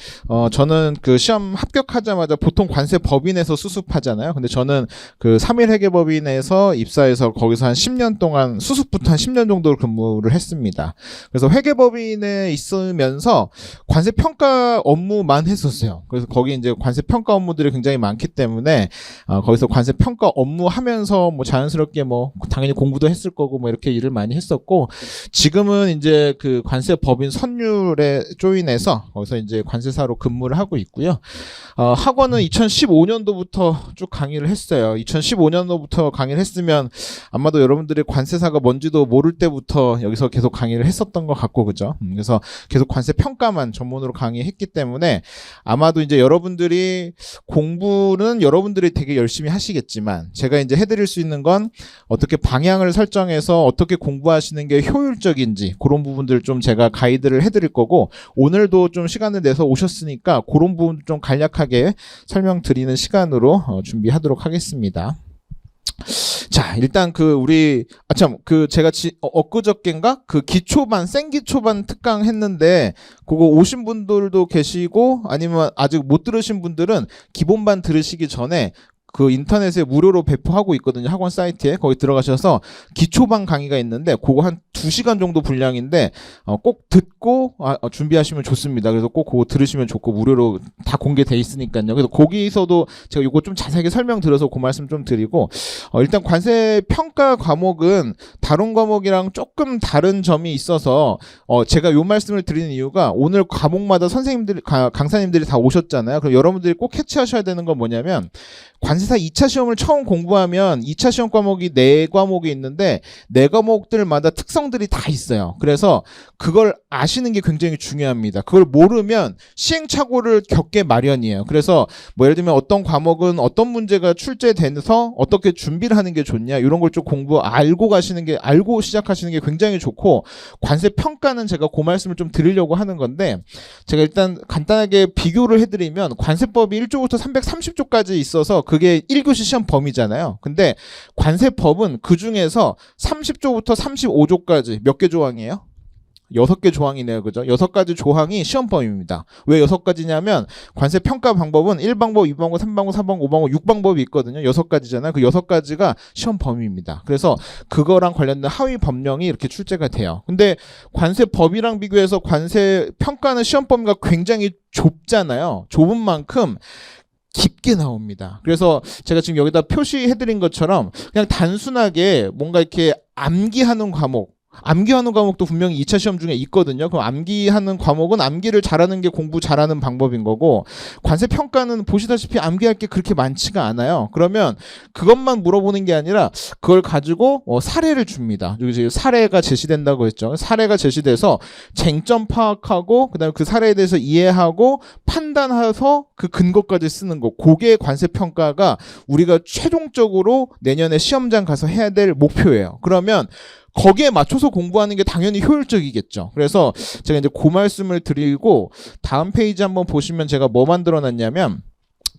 저는 그 시험 합격하자마자 보통 관세 법인에서 수습하잖아요. 근데 저는 그 3일 회계법인에서 입사해서 거기서 한 10년 동안 수습부터 한 10년 정도 근무를 했습니다. 그래서 회계법인에 있으면서 관세 평가 업무만 했었어요. 그래서 거기 이제 관세 평가 업무들이 굉장히 많기 때문에 거기서 관세 평가 업무 하면서 뭐 자연스럽게 뭐 당연히 공부도 했을 거고 뭐 이렇게 일을 많이 했었고 지금은 이제 그 관세 법인 선율에 조인해서 거기서 이제 관세사로 근무를 하고 있고요. 학원은 2015년도부터 쭉 강의를 했어요. 2015년도부터 강의를 했으면 아마도 여러분들이 관세사가 뭔지도 모를 때부터 여기서 계속 강의를 했었던 것 같고 그죠? 그래서 계속 관세 평가만 전문으로 강의했기 때문에 아마도 이제 여러분들이 공부는 여러분들이 되게 열심히 하시겠지만 제가 이제 해드릴 수 있는 건 어떻게 방향을 설정해서 어떻게 공부하시는 게 효율적인지 그런 부분들 좀 제가 가이드를 해드릴 거고 오늘도 좀 시간을 내서 오셨으니까 그런 부분 좀 간략하게 설명드리는 시간으로 준비하도록 하겠습니다. 자, 일단 제가 엊그저께인가 그 기초반 생기초반 특강 했는데 그거 오신 분들도 계시고 아니면 아직 못 들으신 분들은 기본반 들으시기 전에 그 인터넷에 무료로 배포하고 있거든요. 학원 사이트에. 거기 들어가셔서 기초반 강의가 있는데 그거 한 2시간 정도 분량인데 꼭 듣고 준비하시면 좋습니다. 그래서 꼭 그거 들으시면 좋고 무료로 다 공개돼 있으니까요. 그래서 거기서도 제가 이거 좀 자세하게 설명드려서 그 말씀 좀 드리고 일단 관세 평가 과목은 다른 과목이랑 조금 다른 점이 있어서 제가 요 말씀을 드리는 이유가 오늘 과목마다 선생님들 강사님들이 다 오셨잖아요. 그럼 여러분들이 꼭 캐치하셔야 되는 건 뭐냐면 관세사 2차 시험을 처음 공부하면 2차 시험 과목이 4과목이 있는데 4과목들마다 특성들이 다 있어요. 그래서 그걸 아시는 게 굉장히 중요합니다. 그걸 모르면 시행착오를 겪게 마련이에요. 그래서 뭐 예를 들면 어떤 과목은 어떤 문제가 출제돼서 어떻게 준비를 하는 게 좋냐 이런 걸 좀 알고 시작하시는 게 굉장히 좋고 관세 평가는 제가 그 말씀을 좀 드리려고 하는 건데 제가 일단 간단하게 비교를 해드리면 관세법이 1조부터 330조까지 있어서 그게 1교시 시험 범위잖아요. 근데 관세법은 그 중에서 30조부터 35조까지 몇 개 조항이에요? 6개 조항이네요. 그죠? 6가지 조항이 시험 범위입니다. 왜 6가지냐면 관세 평가 방법은 1방법, 2방법, 3방법, 4방법, 5방법, 6방법이 있거든요. 6가지잖아요. 그 6가지가 시험 범위입니다. 그래서 그거랑 관련된 하위 법령이 이렇게 출제가 돼요. 근데 관세법이랑 비교해서 관세 평가는 시험 범위가 굉장히 좁잖아요. 좁은 만큼 깊게 나옵니다. 그래서 제가 지금 여기다 표시해드린 것처럼 그냥 단순하게 뭔가 이렇게 암기하는 과목도 분명히 2차 시험 중에 있거든요. 그럼 암기하는 과목은 암기를 잘하는 게 공부 잘하는 방법인 거고 관세 평가는 보시다시피 암기할 게 그렇게 많지가 않아요. 그러면 그것만 물어보는 게 아니라 그걸 가지고 사례를 줍니다. 여기 사례가 제시된다고 했죠. 사례가 제시돼서 쟁점 파악하고 그다음에 그 사례에 대해서 이해하고 판단해서 그 근거까지 쓰는 거. 그게 관세 평가가 우리가 최종적으로 내년에 시험장 가서 해야 될 목표예요. 그러면 거기에 맞춰서 공부하는 게 당연히 효율적이겠죠. 그래서 제가 이제 그 말씀을 드리고 다음 페이지 한번 보시면 제가 뭐 만들어 놨냐면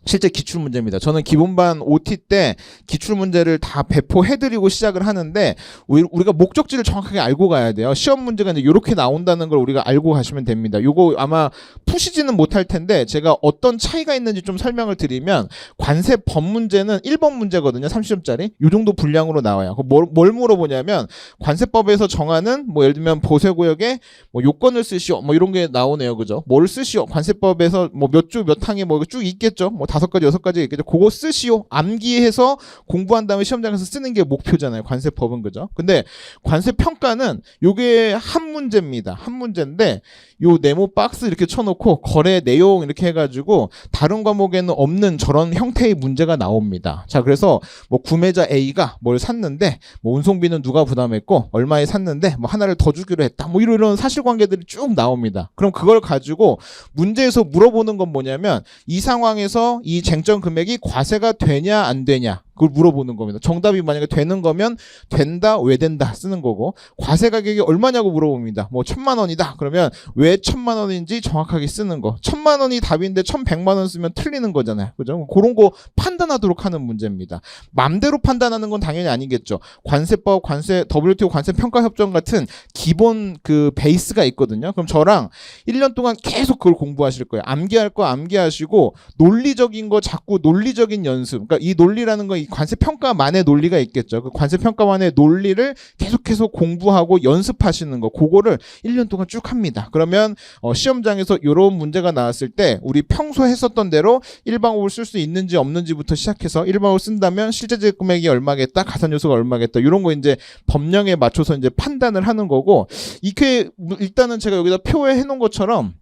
실제 기출문제입니다. 저는 기본반 OT 때 기출문제를 다 배포해드리고 시작을 하는데 우리가 목적지를 정확하게 알고 가야 돼요. 시험 문제가 이제 이렇게 나온다는 걸 우리가 알고 가시면 됩니다. 요거 아마 푸시지는 못할 텐데 제가 어떤 차이가 있는지 좀 설명을 드리면 관세법 문제는 1번 문제거든요. 30점짜리. 요 정도 분량으로 나와요. 뭘 물어보냐면 관세법에서 정하는 뭐 예를 들면 보세구역에 뭐 요건을 쓰시오 뭐 이런 게 나오네요. 그죠? 뭘 쓰시오. 관세법에서 뭐 몇 조 몇 항에 뭐 쭉 있겠죠. 뭐 5가지 6가지 있겠죠. 그거 쓰시오. 암기해서 공부한 다음에 시험장에서 쓰는 게 목표잖아요. 관세법은. 그죠? 근데 관세평가는 요게 한 문제입니다. 한 문제인데 요 네모 박스 이렇게 쳐놓고 거래 내용 이렇게 해가지고 다른 과목에는 없는 저런 형태의 문제가 나옵니다. 자, 그래서 뭐 구매자 A가 뭘 샀는데 뭐 운송비는 누가 부담했고 얼마에 샀는데 뭐 하나를 더 주기로 했다. 뭐 이런 사실관계들이 쭉 나옵니다. 그럼 그걸 가지고 문제에서 물어보는 건 뭐냐면 이 상황에서 이 쟁점 금액이 과세가 되냐 안 되냐 그걸 물어보는 겁니다. 정답이 만약에 되는 거면 된다, 왜 된다 쓰는 거고 과세 가격이 얼마냐고 물어봅니다. 뭐 1,000만 원이다. 그러면 왜 1,000만 원인지 정확하게 쓰는 거. 1,000만 원이 답인데 1,100만 원 쓰면 틀리는 거잖아요. 그죠? 그런 거 판단하도록 하는 문제입니다. 맘대로 판단하는 건 당연히 아니겠죠. 관세법, WTO 관세평가협정 같은 기본 그 베이스가 있거든요. 그럼 저랑 1년 동안 계속 그걸 공부하실 거예요. 암기할 거 암기하시고 논리적인 거 자꾸 논리적인 연습. 그러니까 이 논리라는 거 이 관세평가만의 논리가 있겠죠. 그 관세평가만의 논리를 계속해서 공부하고 연습하시는 거. 그거를 1년 동안 쭉 합니다. 그러면 시험장에서 이런 문제가 나왔을 때 우리 평소 했었던 대로 1방법을 쓸 수 있는지 없는지부터 시작해서 1방법을 쓴다면 실제적 금액이 얼마겠다, 가산요소가 얼마겠다 이런 거 이제 법령에 맞춰서 이제 판단을 하는 거고 이게 일단은 제가 여기다 표에 해놓은 것처럼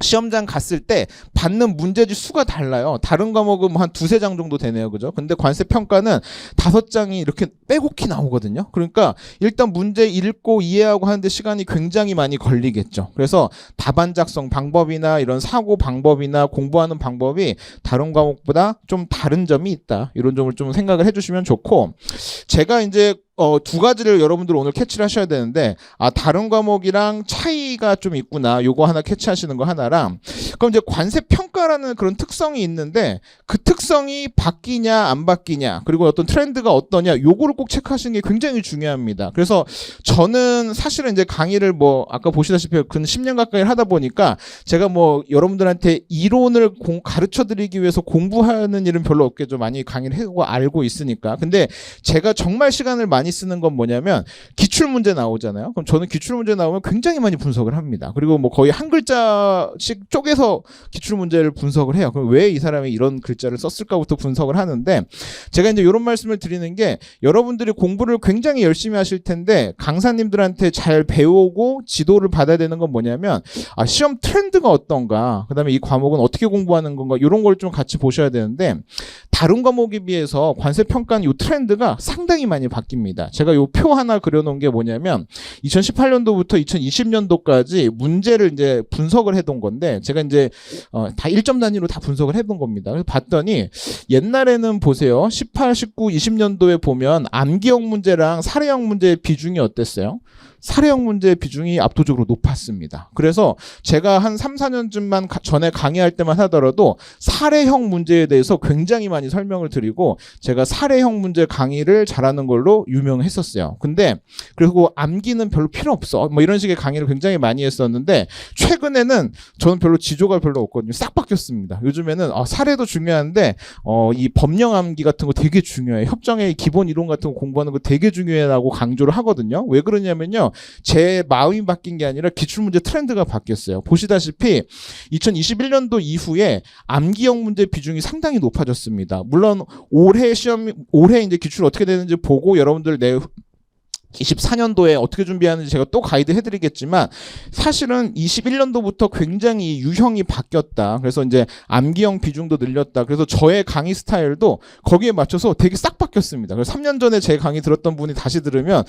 시험장 갔을 때 받는 문제지 수가 달라요. 다른 과목은 뭐 한 2-3장 정도 되네요. 그죠? 근데 관세평가는 5장이 이렇게 빼곡히 나오거든요. 그러니까 일단 문제 읽고 이해하고 하는데 시간이 굉장히 많이 걸리겠죠. 그래서 답안 작성 방법이나 이런 사고 방법이나 공부하는 방법이 다른 과목보다 좀 다른 점이 있다. 이런 점을 좀 생각을 해주시면 좋고 제가 이제 2가지를 여러분들 오늘 캐치를 하셔야 되는데 다른 과목이랑 차이가 좀 있구나. 요거 하나 캐치하시는 거 하나랑 그럼 이제 관세 평가라는 그런 특성이 있는데 그 특성이 바뀌냐 안 바뀌냐 그리고 어떤 트렌드가 어떠냐 요거를 꼭 체크하시는 게 굉장히 중요합니다. 그래서 저는 사실은 이제 강의를 뭐 아까 보시다시피 근 10년 가까이 하다 보니까 제가 뭐 여러분들한테 이론을 가르쳐 드리기 위해서 공부하는 일은 별로 없겠죠. 많이 강의를 하고 알고 있으니까. 근데 제가 정말 시간을 많이 쓰는 건 뭐냐면 기출문제 나오잖아요. 그럼 저는 기출문제 나오면 굉장히 많이 분석을 합니다. 그리고 뭐 거의 한 글자씩 쪼개서 기출문제를 분석을 해요. 그럼 왜 이 사람이 이런 글자를 썼을까부터 분석을 하는데 제가 이제 이런 말씀을 드리는 게 여러분들이 공부를 굉장히 열심히 하실 텐데 강사님들한테 잘 배우고 지도를 받아야 되는 건 뭐냐면 시험 트렌드가 어떤가 그다음에 이 과목은 어떻게 공부하는 건가 이런 걸 좀 같이 보셔야 되는데 다른 과목에 비해서 관세평가는 이 트렌드가 상당히 많이 바뀝니다. 제가 이 표 하나 그려놓은 게 뭐냐면 2018년도부터 2020년도까지 문제를 이제 분석을 해둔 건데 제가 이제 다 1점 단위로 다 분석을 해둔 겁니다. 그래서 봤더니 옛날에는 보세요. 18, 19, 20년도에 보면 암기형 문제랑 사례형 문제의 비중이 어땠어요? 사례형 문제의 비중이 압도적으로 높았습니다. 그래서 제가 한 3, 4년쯤만 전에 강의할 때만 하더라도 사례형 문제에 대해서 굉장히 많이 설명을 드리고 제가 사례형 문제 강의를 잘하는 걸로 유명했었어요. 근데 그리고 암기는 별로 필요 없어. 뭐 이런 식의 강의를 굉장히 많이 했었는데 최근에는 저는 별로 지조가 별로 없거든요. 싹 바뀌었습니다. 요즘에는 사례도 중요한데 이 법령 암기 같은 거 되게 중요해요. 협정의 기본 이론 같은 거 공부하는 거 되게 중요하다고 강조를 하거든요. 왜 그러냐면요. 제 마음이 바뀐 게 아니라 기출문제 트렌드가 바뀌었어요. 보시다시피 2021년도 이후에 암기형 문제 비중이 상당히 높아졌습니다. 물론 올해 이제 기출 어떻게 되는지 보고 여러분들 24년도에 어떻게 준비하는지 제가 또 가이드 해드리겠지만 사실은 21년도부터 굉장히 유형이 바뀌었다. 그래서 이제 암기형 비중도 늘렸다. 그래서 저의 강의 스타일도 거기에 맞춰서 되게 싹 바뀌었습니다. 그래서 3년 전에 제 강의 들었던 분이 다시 들으면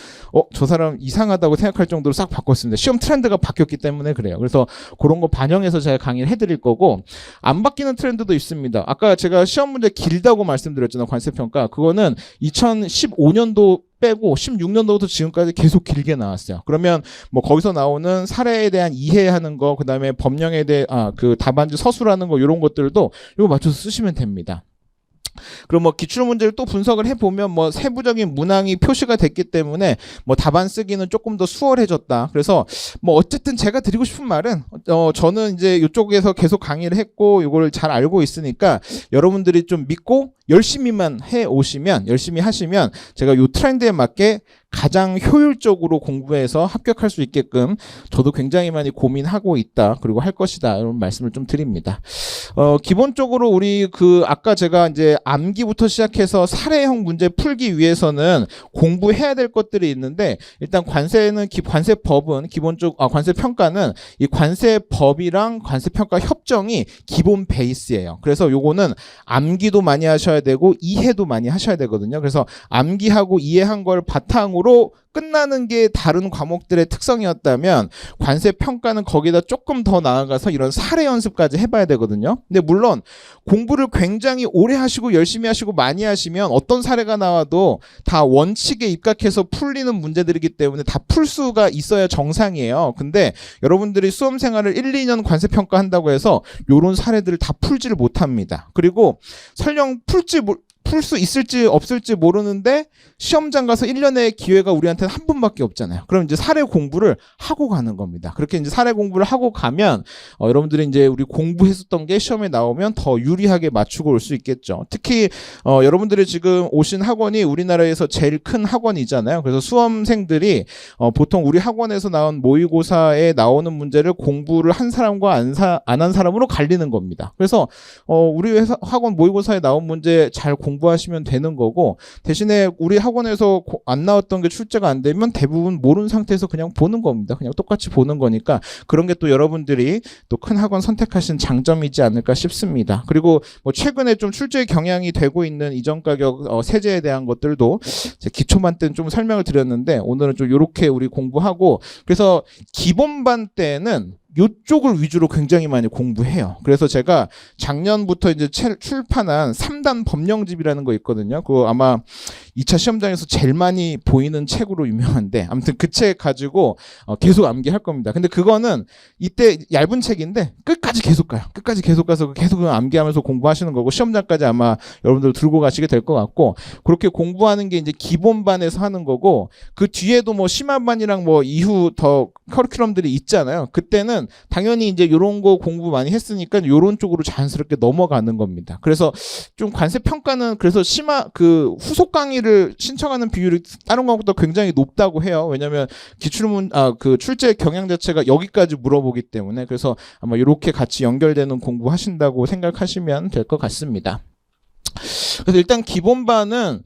저 사람 이상하다고 생각할 정도로 싹 바꿨습니다. 시험 트렌드가 바뀌었기 때문에 그래요. 그래서 그런 거 반영해서 제가 강의를 해드릴 거고 안 바뀌는 트렌드도 있습니다. 아까 제가 시험 문제 길다고 말씀드렸잖아요. 관세평가. 그거는 2015년도 빼고 16년도부터 지금까지 계속 길게 나왔어요. 그러면 뭐 거기서 나오는 사례에 대한 이해하는 거, 그다음에 법령에 대해 그 답안지 서술하는 거 이런 것들도 이거 맞춰서 쓰시면 됩니다. 그럼 뭐 기출 문제를 또 분석을 해보면 뭐 세부적인 문항이 표시가 됐기 때문에 뭐 답안 쓰기는 조금 더 수월해졌다. 그래서 뭐 어쨌든 제가 드리고 싶은 말은 저는 이제 이쪽에서 계속 강의를 했고 이걸 잘 알고 있으니까 여러분들이 좀 믿고 열심히만 열심히 하시면 제가 이 트렌드에 맞게 가장 효율적으로 공부해서 합격할 수 있게끔 저도 굉장히 많이 고민하고 있다. 그리고 할 것이다. 이런 말씀을 좀 드립니다. 기본적으로 우리 아까 제가 이제 암기부터 시작해서 사례형 문제 풀기 위해서는 공부해야 될 것들이 있는데 일단 관세법은 관세평가는 이 관세법이랑 관세평가 협정이 기본 베이스예요. 그래서 요거는 암기도 많이 하셔야 되고 이해도 많이 하셔야 되거든요. 그래서 암기하고 이해한 걸 바탕으로 끝나는 게 다른 과목들의 특성이었다면 관세평가는 거기다 조금 더 나아가서 이런 사례 연습까지 해봐야 되거든요. 근데 물론 공부를 굉장히 오래 하시고 열심히 하시고 많이 하시면 어떤 사례가 나와도 다 원칙에 입각해서 풀리는 문제들이기 때문에 다 풀 수가 있어야 정상이에요. 근데 여러분들이 수험 생활을 1, 2년 관세평가 한다고 해서 이런 사례들을 다 풀지를 못합니다. 그리고 설령 풀 수 있을지 없을지 모르는데 시험장 가서 1년의 기회가 우리한테는 한 번밖에 없잖아요. 그럼 이제 사례 공부를 하고 가는 겁니다. 그렇게 이제 사례 공부를 하고 가면 여러분들이 이제 우리 공부했었던 게 시험에 나오면 더 유리하게 맞추고 올 수 있겠죠. 특히 여러분들이 지금 오신 학원이 우리나라에서 제일 큰 학원이잖아요. 그래서 수험생들이 보통 우리 학원에서 나온 모의고사에 나오는 문제를 공부를 한 사람과 안 한 사람으로 갈리는 겁니다. 그래서 우리 학원 모의고사에 나온 문제 잘 공부하시면 되는 거고 대신에 우리 학원에서 안 나왔던 게 출제가 안 되면 대부분 모르는 상태에서 그냥 보는 겁니다. 그냥 똑같이 보는 거니까 그런 게 또 여러분들이 또 큰 학원 선택하신 장점이지 않을까 싶습니다. 그리고 뭐 최근에 좀 출제 경향이 되고 있는 이전 가격 세제에 대한 것들도 기초반 때는 좀 설명을 드렸는데 오늘은 좀 이렇게 우리 공부하고 그래서 기본반 때는 요쪽을 위주로 굉장히 많이 공부해요. 그래서 제가 작년부터 이제 출판한 3단 법령집이라는 거 있거든요. 그거 아마 2차 시험장에서 제일 많이 보이는 책으로 유명한데, 아무튼 그 책 가지고 계속 암기할 겁니다. 근데 그거는 이때 얇은 책인데 끝까지 계속 가요. 끝까지 계속 가서 계속 암기하면서 공부하시는 거고, 시험장까지 아마 여러분들 들고 가시게 될 것 같고, 그렇게 공부하는 게 이제 기본반에서 하는 거고, 그 뒤에도 뭐 심화반이랑 뭐 이후 더 커리큘럼들이 있잖아요. 그때는 당연히 이제 이런 거 공부 많이 했으니까 이런 쪽으로 자연스럽게 넘어가는 겁니다. 그래서 좀 관세 평가는 그래서 그 후속 강의를 신청하는 비율이 다른 것보다 굉장히 높다고 해요. 왜냐하면 그 출제 경향 자체가 여기까지 물어보기 때문에. 그래서 아마 이렇게 같이 연결되는 공부하신다고 생각하시면 될 것 같습니다. 그래서 일단 기본반은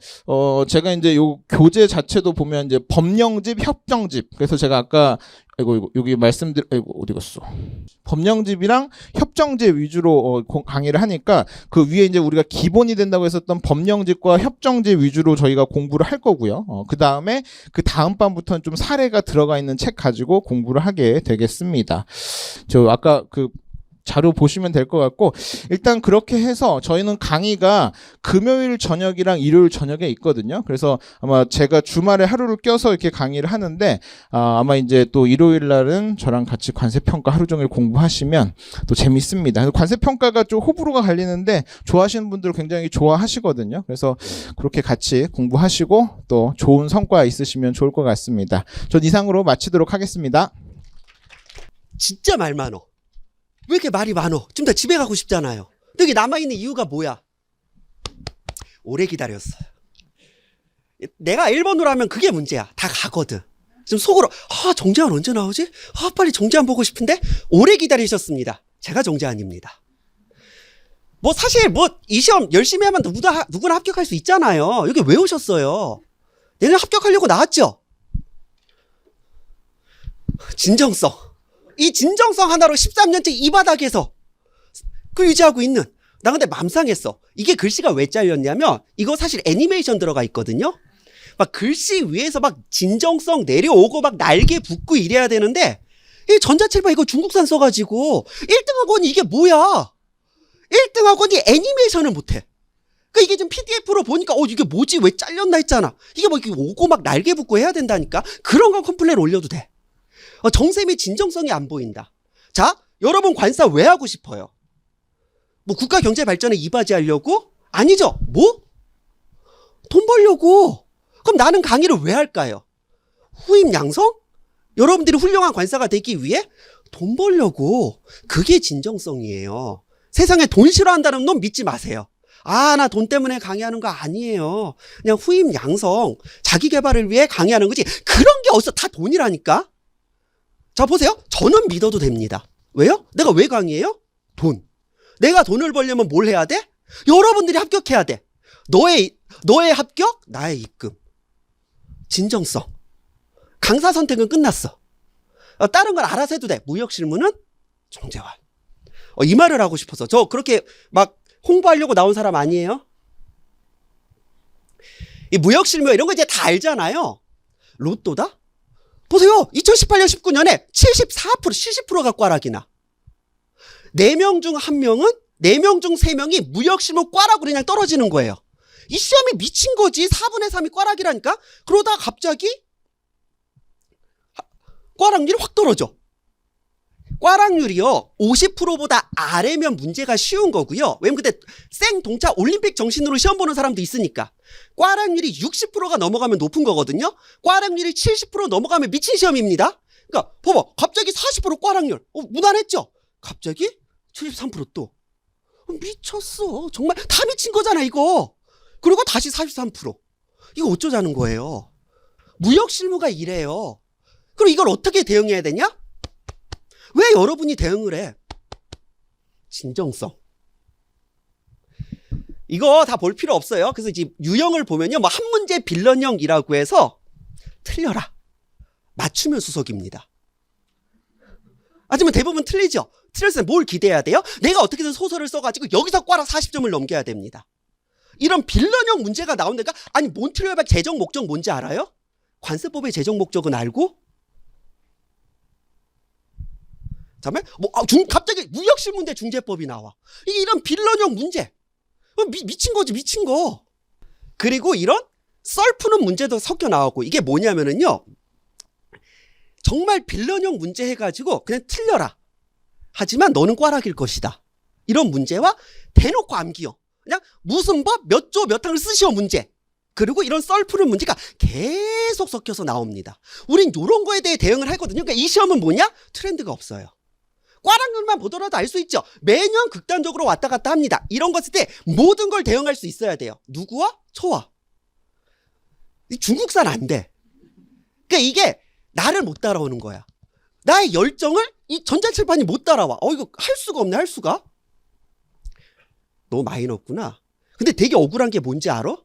제가 이제 요 교재 자체도 보면 이제 법령집, 협정집. 그래서 제가 아까 여기 어디 갔어? 법령집이랑 협정집 위주로 강의를 하니까 그 위에 이제 우리가 기본이 된다고 했었던 법령집과 협정집 위주로 저희가 공부를 할 거고요. 그 다음에 그 다음 반부터는 좀 사례가 들어가 있는 책 가지고 공부를 하게 되겠습니다. 저 아까 그 자료 보시면 될 것 같고, 일단 그렇게 해서 저희는 강의가 금요일 저녁이랑 일요일 저녁에 있거든요. 그래서 아마 제가 주말에 하루를 껴서 이렇게 강의를 하는데, 아마 이제 또 일요일 날은 저랑 같이 관세평가 하루 종일 공부하시면 또 재밌습니다. 관세평가가 좀 호불호가 갈리는데 좋아하시는 분들 굉장히 좋아하시거든요. 그래서 그렇게 같이 공부하시고 또 좋은 성과 있으시면 좋을 것 같습니다. 전 이상으로 마치도록 하겠습니다. 진짜 말 많어. 왜 이렇게 말이 많어? 좀 더 집에 가고 싶잖아요. 근데 여기 남아있는 이유가 뭐야? 오래 기다렸어요. 내가 1번으로 하면 그게 문제야. 다 가거든. 지금 속으로 정재환 언제 나오지? 빨리 정재환 보고 싶은데 오래 기다리셨습니다. 제가 정재환입니다. 뭐 사실 이 시험 열심히 하면 누구나 합격할 수 있잖아요. 여기 왜 오셨어요? 내년 합격하려고 나왔죠? 진정성. 이 진정성 하나로 13년째 이 바닥에서 그 유지하고 있는. 나 근데 맘상했어. 이게 글씨가 왜 잘렸냐면 이거 사실 애니메이션 들어가 있거든요. 막 글씨 위에서 막 진정성 내려오고 막 날개 붙고 이래야 되는데 이 전자칠판 이거 중국산 써가지고 1등 학원이 이게 뭐야? 1등 학원이 애니메이션을 못해. 그러니까 이게 좀 PDF로 보니까 이게 뭐지? 왜 잘렸나 했잖아. 이게 뭐 이렇게 오고 막 날개 붙고 해야 된다니까. 그런 거 컴플레인 올려도 돼. 정쌤의 진정성이 안 보인다. 자, 여러분 관사 왜 하고 싶어요? 뭐 국가 경제 발전에 이바지하려고? 아니죠. 뭐? 돈 벌려고. 그럼 나는 강의를 왜 할까요? 후임 양성? 여러분들이 훌륭한 관사가 되기 위해 돈 벌려고. 그게 진정성이에요. 세상에 돈 싫어한다는 놈 믿지 마세요. 나 돈 때문에 강의하는 거 아니에요. 그냥 후임 양성, 자기 개발을 위해 강의하는 거지. 그런 게 어디서 다 돈이라니까? 자, 보세요. 저는 믿어도 됩니다. 왜요? 내가 왜 강의해요? 돈. 내가 돈을 벌려면 뭘 해야 돼? 여러분들이 합격해야 돼. 너의 합격, 나의 입금. 진정성. 강사 선택은 끝났어. 다른 건 알아서 해도 돼. 무역 실무는 정재환. 이 말을 하고 싶어서. 저 그렇게 막 홍보하려고 나온 사람 아니에요? 이 무역 실무 이런 거 이제 다 알잖아요. 로또다? 보세요. 2018년 19년에 74%, 70%가 꽈락이나. 4명 중 1명은 4명 중 3명이 무역실무 꽈락으로 그냥 떨어지는 거예요. 이 시험이 미친 거지. 4분의 3이 꽈락이라니까. 그러다가 갑자기 꽈락률이 확 떨어져. 꽈락률이요 50%보다 아래면 문제가 쉬운 거고요. 왜냐면 그때 생동차 올림픽 정신으로 시험 보는 사람도 있으니까. 꽈락률이 60%가 넘어가면 높은 거거든요. 꽈락률이 70% 넘어가면 미친 시험입니다. 그러니까 봐봐, 갑자기 40% 꽈락률 무난했죠. 갑자기 73% 또 미쳤어. 정말 다 미친 거잖아 이거. 그리고 다시 43%. 이거 어쩌자는 거예요. 무역 실무가 이래요. 그럼 이걸 어떻게 대응해야 되냐? 왜 여러분이 대응을 해? 진정성. 이거 다 볼 필요 없어요. 그래서 이제 유형을 보면요. 뭐 한 문제 빌런형이라고 해서 틀려라. 맞추면 수석입니다. 하지만 대부분 틀리죠. 틀렸을 때 뭘 기대해야 돼요? 내가 어떻게든 소설을 써가지고 여기서 꽈락 40점을 넘겨야 됩니다. 이런 빌런형 문제가 나온다니까. 아니 몬트리올백 재정 목적 뭔지 알아요? 관세법의 재정 목적은 알고? 잠깐만, 갑자기 무역실문제 중재법이 나와. 이게 이런 빌런형 문제. 미친 거지, 미친 거. 그리고 이런 썰 푸는 문제도 섞여 나오고, 이게 뭐냐면은요, 정말 빌런형 문제 해가지고 그냥 틀려라. 하지만 너는 꽈락일 것이다. 이런 문제와 대놓고 암기요. 그냥 무슨 법 몇 조 몇 항을 쓰시오 문제. 그리고 이런 썰 푸는 문제가 계속 섞여서 나옵니다. 우린 이런 거에 대해 대응을 하거든요. 그러니까 이 시험은 뭐냐? 트렌드가 없어요. 꽈락률만 보더라도 알 수 있죠. 매년 극단적으로 왔다 갔다 합니다. 이런 것에 대해 모든 걸 대응할 수 있어야 돼요. 누구와? 저와. 중국산 안 돼. 그러니까 이게 나를 못 따라오는 거야. 나의 열정을 이 전자칠판이 못 따라와. 이거 할 수가 없네, 할 수가. 너무 많이 넣었구나. 근데 되게 억울한 게 뭔지 알아?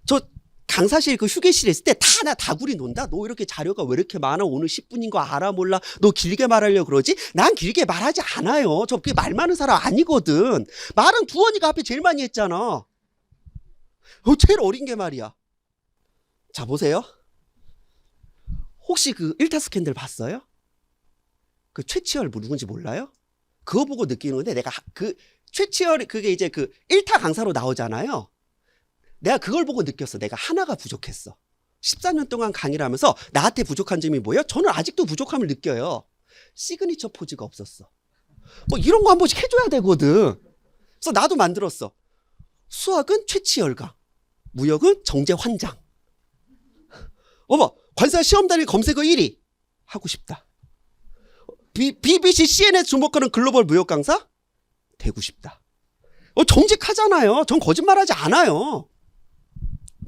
저 강사실 그 휴게실에 있을 때 다 나 다구리 논다. 너 이렇게 자료가 왜 이렇게 많아? 오늘 10분인 거 알아 몰라? 너 길게 말하려고 그러지? 난 길게 말하지 않아요. 저 그게 말 많은 사람 아니거든. 말은 두원이가 앞에 제일 많이 했잖아. 제일 어린 게 말이야. 자, 보세요. 혹시 그 일타 스캔들 봤어요? 그 최치열 누군지 몰라요? 그거 보고 느끼는 건데, 내가 그 최치열이 그게 이제 그 일타 강사로 나오잖아요. 내가 그걸 보고 느꼈어. 내가 하나가 부족했어. 14년 동안 강의를 하면서 나한테 부족한 점이 뭐예요? 저는 아직도 부족함을 느껴요. 시그니처 포즈가 없었어. 뭐 이런 거 한 번씩 해줘야 되거든. 그래서 나도 만들었어. 수학은 최치열강, 무역은 정재환장. 관사 시험단위 검색어 1위 하고 싶다. BBC, CNN에 주목하는 글로벌 무역 강사 되고 싶다. 정직하잖아요. 전 거짓말하지 않아요.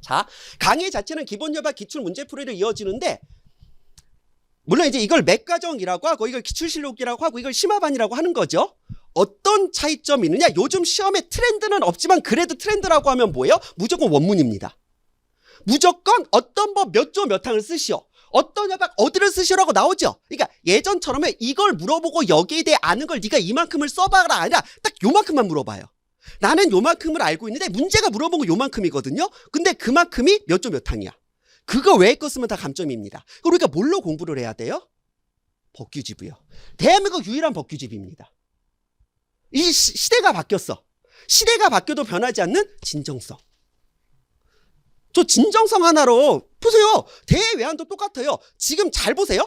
자, 강의 자체는 기본 여바 기출 문제 풀이를 이어지는데, 물론 이제 이걸 맥과정이라고 하고 이걸 기출실록이라고 하고 이걸 심화반이라고 하는 거죠. 어떤 차이점이 있느냐? 요즘 시험에 트렌드는 없지만 그래도 트렌드라고 하면 뭐예요? 무조건 원문입니다. 무조건 어떤 법 몇 조 몇 항을 쓰시오. 어떤 여박 어디를 쓰시라고 나오죠. 그러니까 예전처럼 이걸 물어보고 여기에 대해 아는 걸 네가 이만큼을 써봐라 아니라 딱 요만큼만 물어봐요. 나는 요만큼을 알고 있는데 문제가 물어본 거 요만큼이거든요. 근데 그만큼이 몇 조 몇 항이야. 그거 외의 거 쓰면 다 감점입니다. 그러니까 뭘로 공부를 해야 돼요? 법규집이요. 대한민국 유일한 법규집입니다. 이 시대가 바뀌었어. 시대가 바뀌어도 변하지 않는 진정성. 저 진정성 하나로 보세요. 대외환도 똑같아요. 지금 잘 보세요.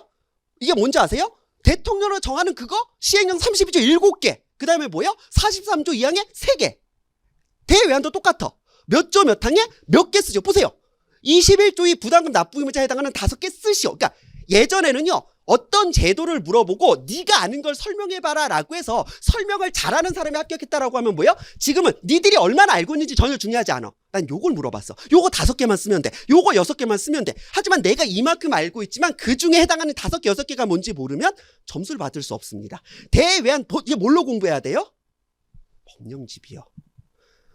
이게 뭔지 아세요? 대통령을 정하는 그거 시행령 32조 7개. 그 다음에 뭐예요? 43조 2항에 3개. 대외환도 똑같아. 몇 조 몇 항에 몇 개 쓰죠. 보세요. 21조의 부담금 납부의무자에 해당하는 5개 쓰시오. 그러니까 예전에는요. 어떤 제도를 물어보고 네가 아는 걸 설명해봐라 라고 해서 설명을 잘하는 사람이 합격했다라고 하면 뭐예요? 지금은 니들이 얼마나 알고 있는지 전혀 중요하지 않아. 난 요걸 물어봤어. 요거 5개만 쓰면 돼. 요거 6개만 쓰면 돼. 하지만 내가 이만큼 알고 있지만 그 중에 해당하는 5개, 6개가 뭔지 모르면 점수를 받을 수 없습니다. 대외한 이게 뭘로 공부해야 돼요? 법령집이요.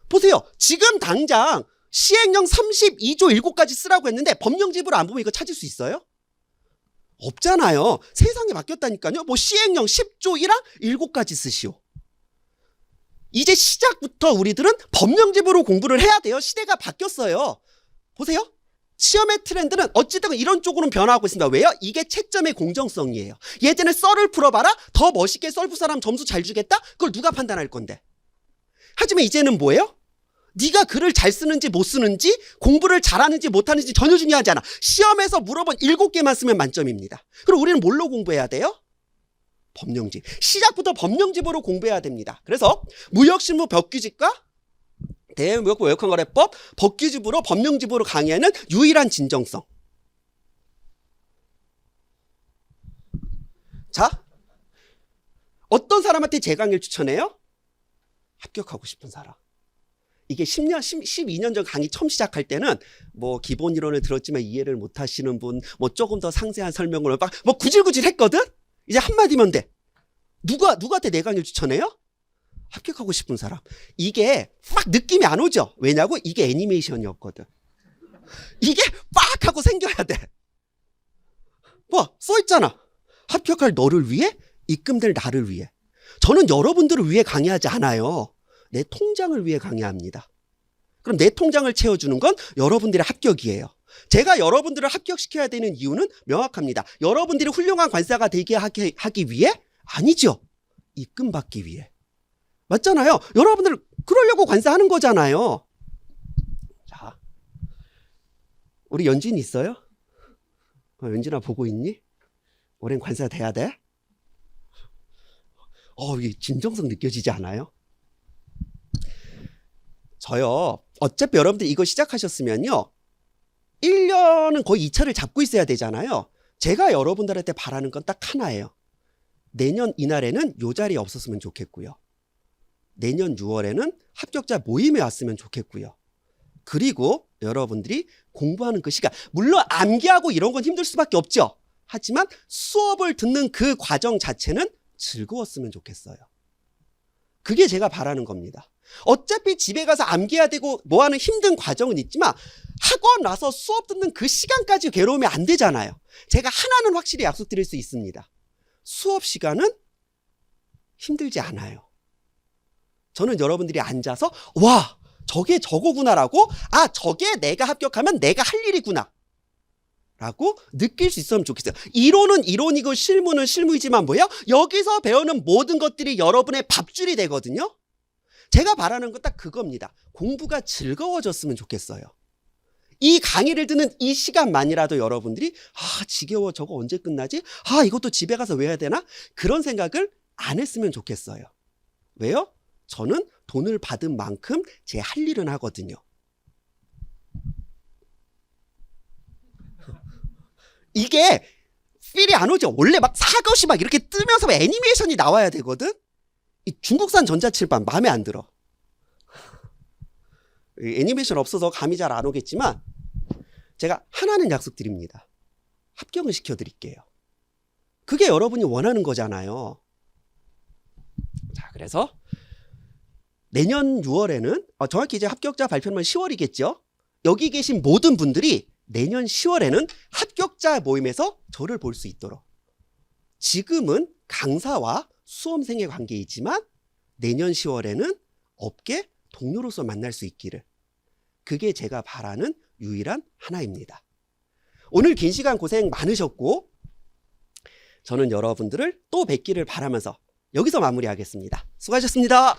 보세요. 지금 당장 시행령 32조 7까지 쓰라고 했는데 법령집으로 안 보면 이거 찾을 수 있어요? 없잖아요. 세상이 바뀌었다니까요. 뭐 시행령 10조 1항 7까지 쓰시오. 이제 시작부터 우리들은 법령집으로 공부를 해야 돼요. 시대가 바뀌었어요. 보세요. 시험의 트렌드는 어찌든 이런 쪽으로는 변화하고 있습니다. 왜요? 이게 채점의 공정성이에요. 예전에 썰을 풀어봐라. 더 멋있게 썰 풀 사람 점수 잘 주겠다? 그걸 누가 판단할 건데? 하지만 이제는 뭐예요? 네가 글을 잘 쓰는지 못 쓰는지 공부를 잘하는지 못하는지 전혀 중요하지 않아. 시험에서 물어본 7개만 쓰면 만점입니다. 그럼 우리는 뭘로 공부해야 돼요? 법령집. 시작부터 법령집으로 공부해야 됩니다. 그래서 무역실무 법규집과 대무역부 외역환거래법 법규집으로 법령집으로 강의하는 유일한 진정성. 자, 어떤 사람한테 제 강의를 추천해요? 합격하고 싶은 사람. 이게 10년, 12년 전 강의 처음 시작할 때는 뭐 기본 이론을 들었지만 이해를 못 하시는 분, 뭐 조금 더 상세한 설명을 막 뭐 구질구질 했거든? 이제 한마디면 돼. 누구한테 내 강의를 추천해요? 합격하고 싶은 사람. 이게 막 느낌이 안 오죠? 왜냐고? 이게 애니메이션이었거든. 이게 빡 하고 생겨야 돼. 뭐, 써있잖아. 합격할 너를 위해, 입금될 나를 위해. 저는 여러분들을 위해 강의하지 않아요. 내 통장을 위해 강의합니다. 그럼 내 통장을 채워주는 건 여러분들의 합격이에요. 제가 여러분들을 합격시켜야 되는 이유는 명확합니다. 여러분들이 훌륭한 관사가 되게 하기 위해 아니죠. 입금 받기 위해. 맞잖아요. 여러분들 그러려고 관세하는 거잖아요. 자, 우리 연진 있어요? 연진아 보고 있니? 올해는 관세가 돼야 돼? 이게 진정성 느껴지지 않아요? 저요, 어차피 여러분들 이거 시작하셨으면요, 1년은 거의 2차를 잡고 있어야 되잖아요. 제가 여러분들한테 바라는 건 딱 하나예요. 내년 이날에는 요 자리에 없었으면 좋겠고요. 내년 6월에는 합격자 모임에 왔으면 좋겠고요. 그리고 여러분들이 공부하는 그 시간, 물론 암기하고 이런 건 힘들 수밖에 없죠. 하지만 수업을 듣는 그 과정 자체는 즐거웠으면 좋겠어요. 그게 제가 바라는 겁니다. 어차피 집에 가서 암기해야 되고 뭐하는 힘든 과정은 있지만 학원 와서 수업 듣는 그 시간까지 괴로우면 안 되잖아요. 제가 하나는 확실히 약속드릴 수 있습니다. 수업 시간은 힘들지 않아요. 저는 여러분들이 앉아서 와, 저게 저거구나라고, 아, 저게 내가 합격하면 내가 할 일이구나 라고 느낄 수 있으면 좋겠어요. 이론은 이론이고 실무는 실무이지만 뭐예요? 여기서 배우는 모든 것들이 여러분의 밥줄이 되거든요. 제가 바라는 건 딱 그겁니다. 공부가 즐거워졌으면 좋겠어요. 이 강의를 듣는 이 시간만이라도 여러분들이 지겨워, 저거 언제 끝나지? 이것도 집에 가서 왜 해야 되나? 그런 생각을 안 했으면 좋겠어요. 왜요? 저는 돈을 받은 만큼 제 할 일은 하거든요. 이게 필이 안 오죠. 원래 막 사것이 막 이렇게 뜨면서 애니메이션이 나와야 되거든. 이 중국산 전자칠판 마음에 안 들어. 애니메이션 없어서 감이 잘 안 오겠지만 제가 하나는 약속드립니다. 합격을 시켜드릴게요. 그게 여러분이 원하는 거잖아요. 자, 그래서 내년 6월에는 정확히 이제 합격자 발표는 10월이겠죠. 여기 계신 모든 분들이 내년 10월에는 합격자 모임에서 저를 볼 수 있도록, 지금은 강사와 수험생의 관계이지만 내년 10월에는 업계 동료로서 만날 수 있기를, 그게 제가 바라는 유일한 하나입니다. 오늘 긴 시간 고생 많으셨고 저는 여러분들을 또 뵙기를 바라면서 여기서 마무리하겠습니다. 수고하셨습니다.